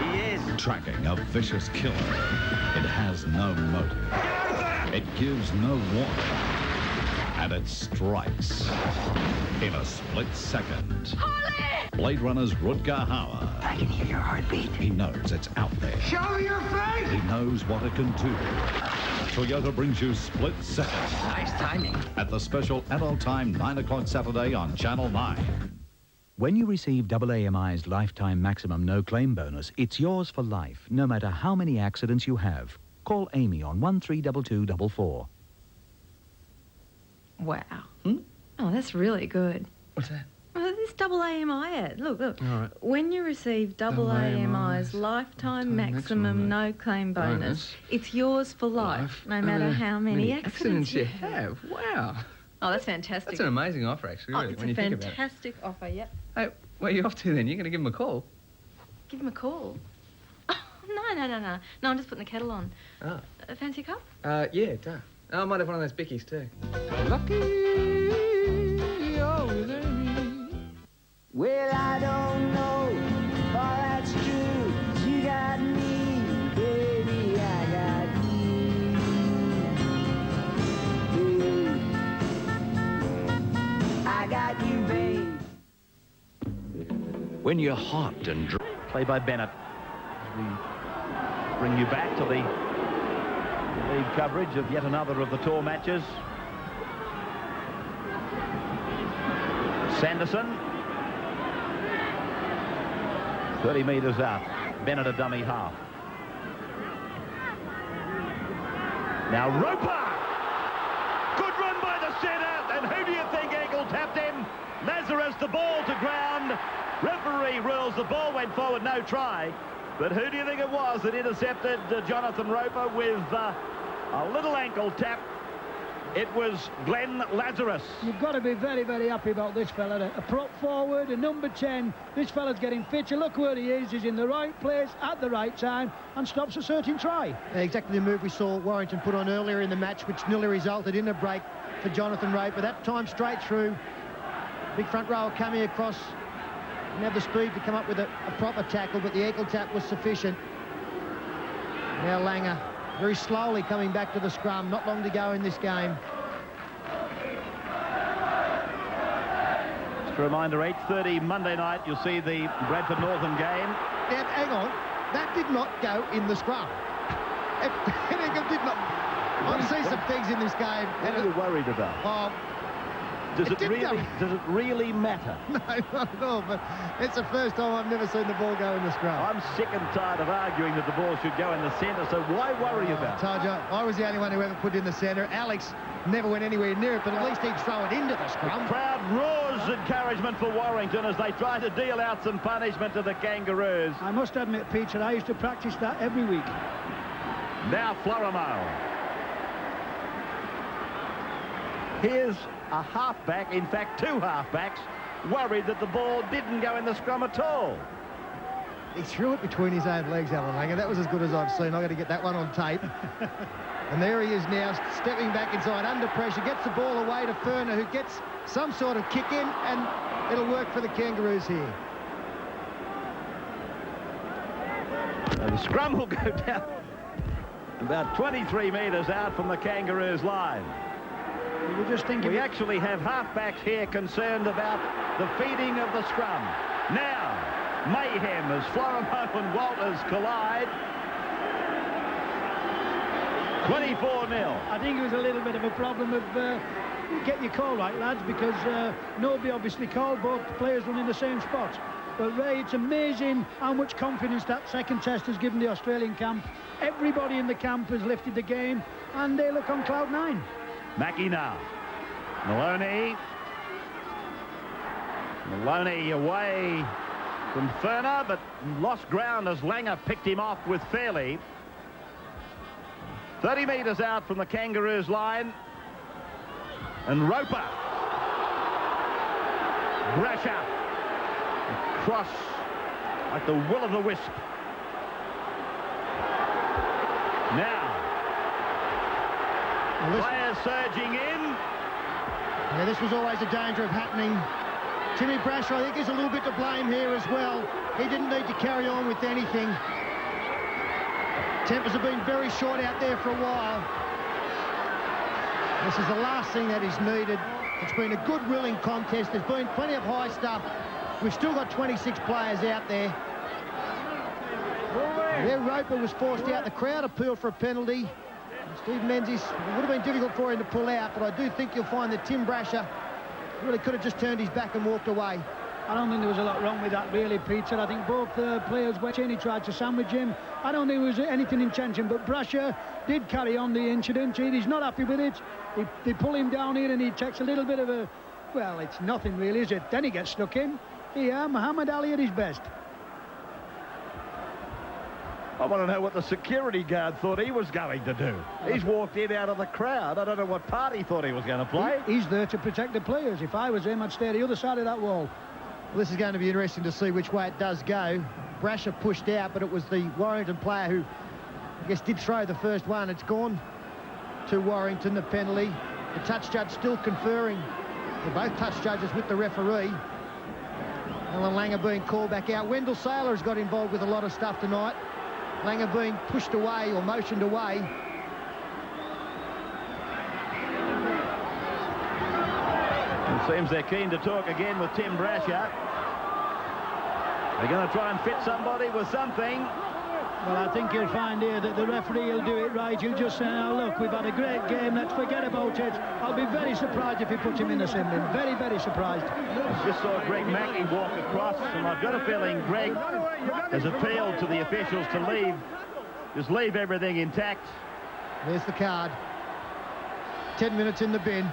He is. Tracking a vicious killer. It has no motive. It gives no warning. And it strikes in a split second. Harley! Blade Runner's Rutger Hauer. I can hear your heartbeat. He knows it's out there. Show your face! He knows what it can do. Toyota brings you Split Second. Nice timing. At the special adult time, 9 o'clock Saturday on Channel 9. When you receive AAMI's Lifetime Maximum No Claim Bonus, it's yours for life, no matter how many accidents you have. Call Amy on 132244. Wow. Oh, that's really good. What's that? Well, this double AMI ad. Look. All right. When you receive double AMI's lifetime maximum no claim bonus, it's yours for life, no matter how many accidents you have. Wow. Oh, that's fantastic. That's an amazing offer, actually, really, when you think about it. It's a fantastic offer, yep. Hey, where are you off to, then? You're going to give him a call? Give him a call? Oh, no. No, I'm just putting the kettle on. Oh. Fancy a cup? Yeah, duh. Oh, I might have one of those bickies, too. Lucky, Well, I don't know if all that's true. You got me, baby, I got you. I got you, babe. When you're hot and dry. Play by Bennett. We bring you back to the lead coverage of yet another of the tour matches. Sanderson. 30 metres out. Bennett a dummy half. Now Roper! Good run by the centre. And who do you think Eagle tapped him? Lazarus, the ball to ground. Referee rules the ball went forward, no try. But who do you think it was that intercepted Jonathan Roper with a little ankle tap? It was Glenn Lazarus. You've got to be very, very happy about this fella. A prop forward, a number 10. This fella's getting fit. You look where he is. He's in the right place at the right time and stops a certain try. Yeah, exactly the move we saw Warrington put on earlier in the match, which nearly resulted in a break for Jonathan Roper. That time straight through. Big front rower coming across. Didn't have the speed to come up with a proper tackle, but the ankle tap was sufficient. Now Langer very slowly coming back to the scrum. Not long to go in this game. Just a reminder, 8:30 Monday night, you'll see the Bradford Northern game. Now, hang on. That did not go in the scrum. It did not. I see some things in this game. What are you worried about? Does it really matter? No, not at all, but it's the first time I've never seen the ball go in the scrum. I'm sick and tired of arguing that the ball should go in the centre, so why worry about it? I told you, I was the only one who ever put it in the centre. Alex never went anywhere near it, but at least he'd throw it into the scrum. The crowd roars encouragement for Warrington as they try to deal out some punishment to the Kangaroos. I must admit, Peter, I used to practice that every week. Now Florimo. Here's a halfback, in fact two halfbacks, worried that the ball didn't go in the scrum at all. He threw it between his own legs, Alan Langer. That was as good as I've seen. I've got to get that one on tape. And there he is now, stepping back inside under pressure, gets the ball away to Ferner, who gets some sort of kick in, and it'll work for the Kangaroos here. And the scrum will go down about 23 metres out from the Kangaroos line. We actually have halfbacks here concerned about the feeding of the scrum. Now, mayhem as Florimo and Walters collide. 24-0. I think it was a little bit of a problem of get your call right, lads, because nobody obviously called, both players running the same spot. But Ray, it's amazing how much confidence that second test has given the Australian camp. Everybody in the camp has lifted the game, and they look on cloud 9. Mackie now. Maloney away from Ferner, but lost ground as Langer picked him off with Fairley. 30 metres out from the Kangaroos line. And Roper. Brasher. Across like the will-o'-the-wisp. Now. Players surging in. Yeah, this was always a danger of happening. Timmy Brasher, I think, is a little bit to blame here as well. He didn't need to carry on with anything. Tempers have been very short out there for a while. This is the last thing that is needed. It's been a good willing contest. There's been plenty of high stuff. We've still got 26 players out there. There, Roper was forced out. The crowd appealed for a penalty. Steve Menzies, it would have been difficult for him to pull out, but I do think you'll find that Tim Brasher really could have just turned his back and walked away. I don't think there was a lot wrong with that, really, Peter. I think both players went in. He tried to sandwich him. I don't think there was anything intention, but Brasher did carry on the incident. He's not happy with it. They pull him down here, and he takes a little bit of a Well, it's nothing really, is it? Then he gets stuck in. Yeah, Muhammad Ali at his best. I want to know what the security guard thought he was going to do. He's walked in out of the crowd. I don't know what part he thought he was going to play. He's there to protect the players. If I was him, I'd stay at the other side of that wall. Well, this is going to be interesting to see which way it does go. Brasher pushed out, but it was the Warrington player who, I guess, did throw the first one. It's gone to Warrington, the penalty. The touch judge still conferring. They're both touch judges with the referee. Alan Langer being called back out. Wendell Saylor has got involved with a lot of stuff tonight. Langer being pushed away or motioned away. It seems they're keen to talk again with Tim Brasher. They're going to try and fit somebody with something. Well, I think you'll find here that the referee will do it right. He'll just say, now, look, we've had a great game. Let's forget about it. I'll be very surprised if he puts him in the sim bin. Very, very surprised. I just saw Greg Mackey walk across, and I've got a feeling Greg has appealed to the officials to leave. Just leave everything intact. There's the card. 10 minutes in the bin.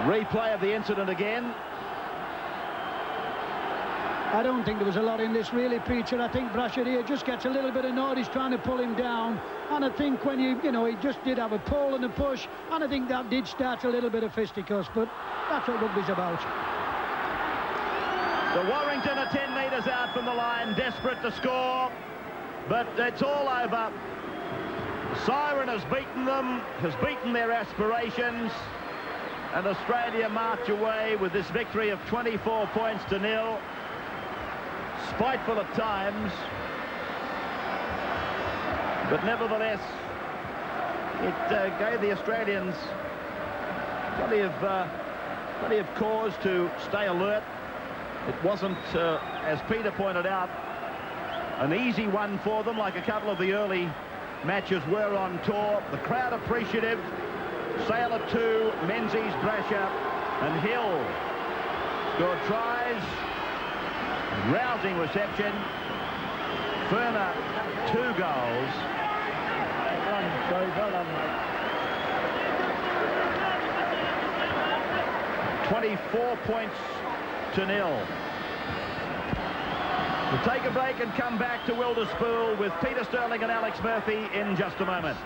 Replay of the incident again. I don't think there was a lot in this, really, Peter. I think Brasher here just gets a little bit annoyed. He's trying to pull him down. And I think when you know, he just did have a pull and a push. And I think that did start a little bit of fisticuffs. But that's what rugby's about. The Warrington are 10 metres out from the line, desperate to score. But it's all over. Siren has beaten them, has beaten their aspirations. And Australia march away with this victory of 24 points to 0. Spiteful at times, but nevertheless, it gave the Australians plenty of cause to stay alert. It wasn't, as Peter pointed out, an easy one for them, like a couple of the early matches were on tour. The crowd appreciative. Saylor 2, Menzies, Brasher, and Hill scored tries. Rousing reception. Ferner, 2 goals. 24 points to 0. We'll take a break and come back to Wilderspool with Peter Sterling and Alex Murphy in just a moment.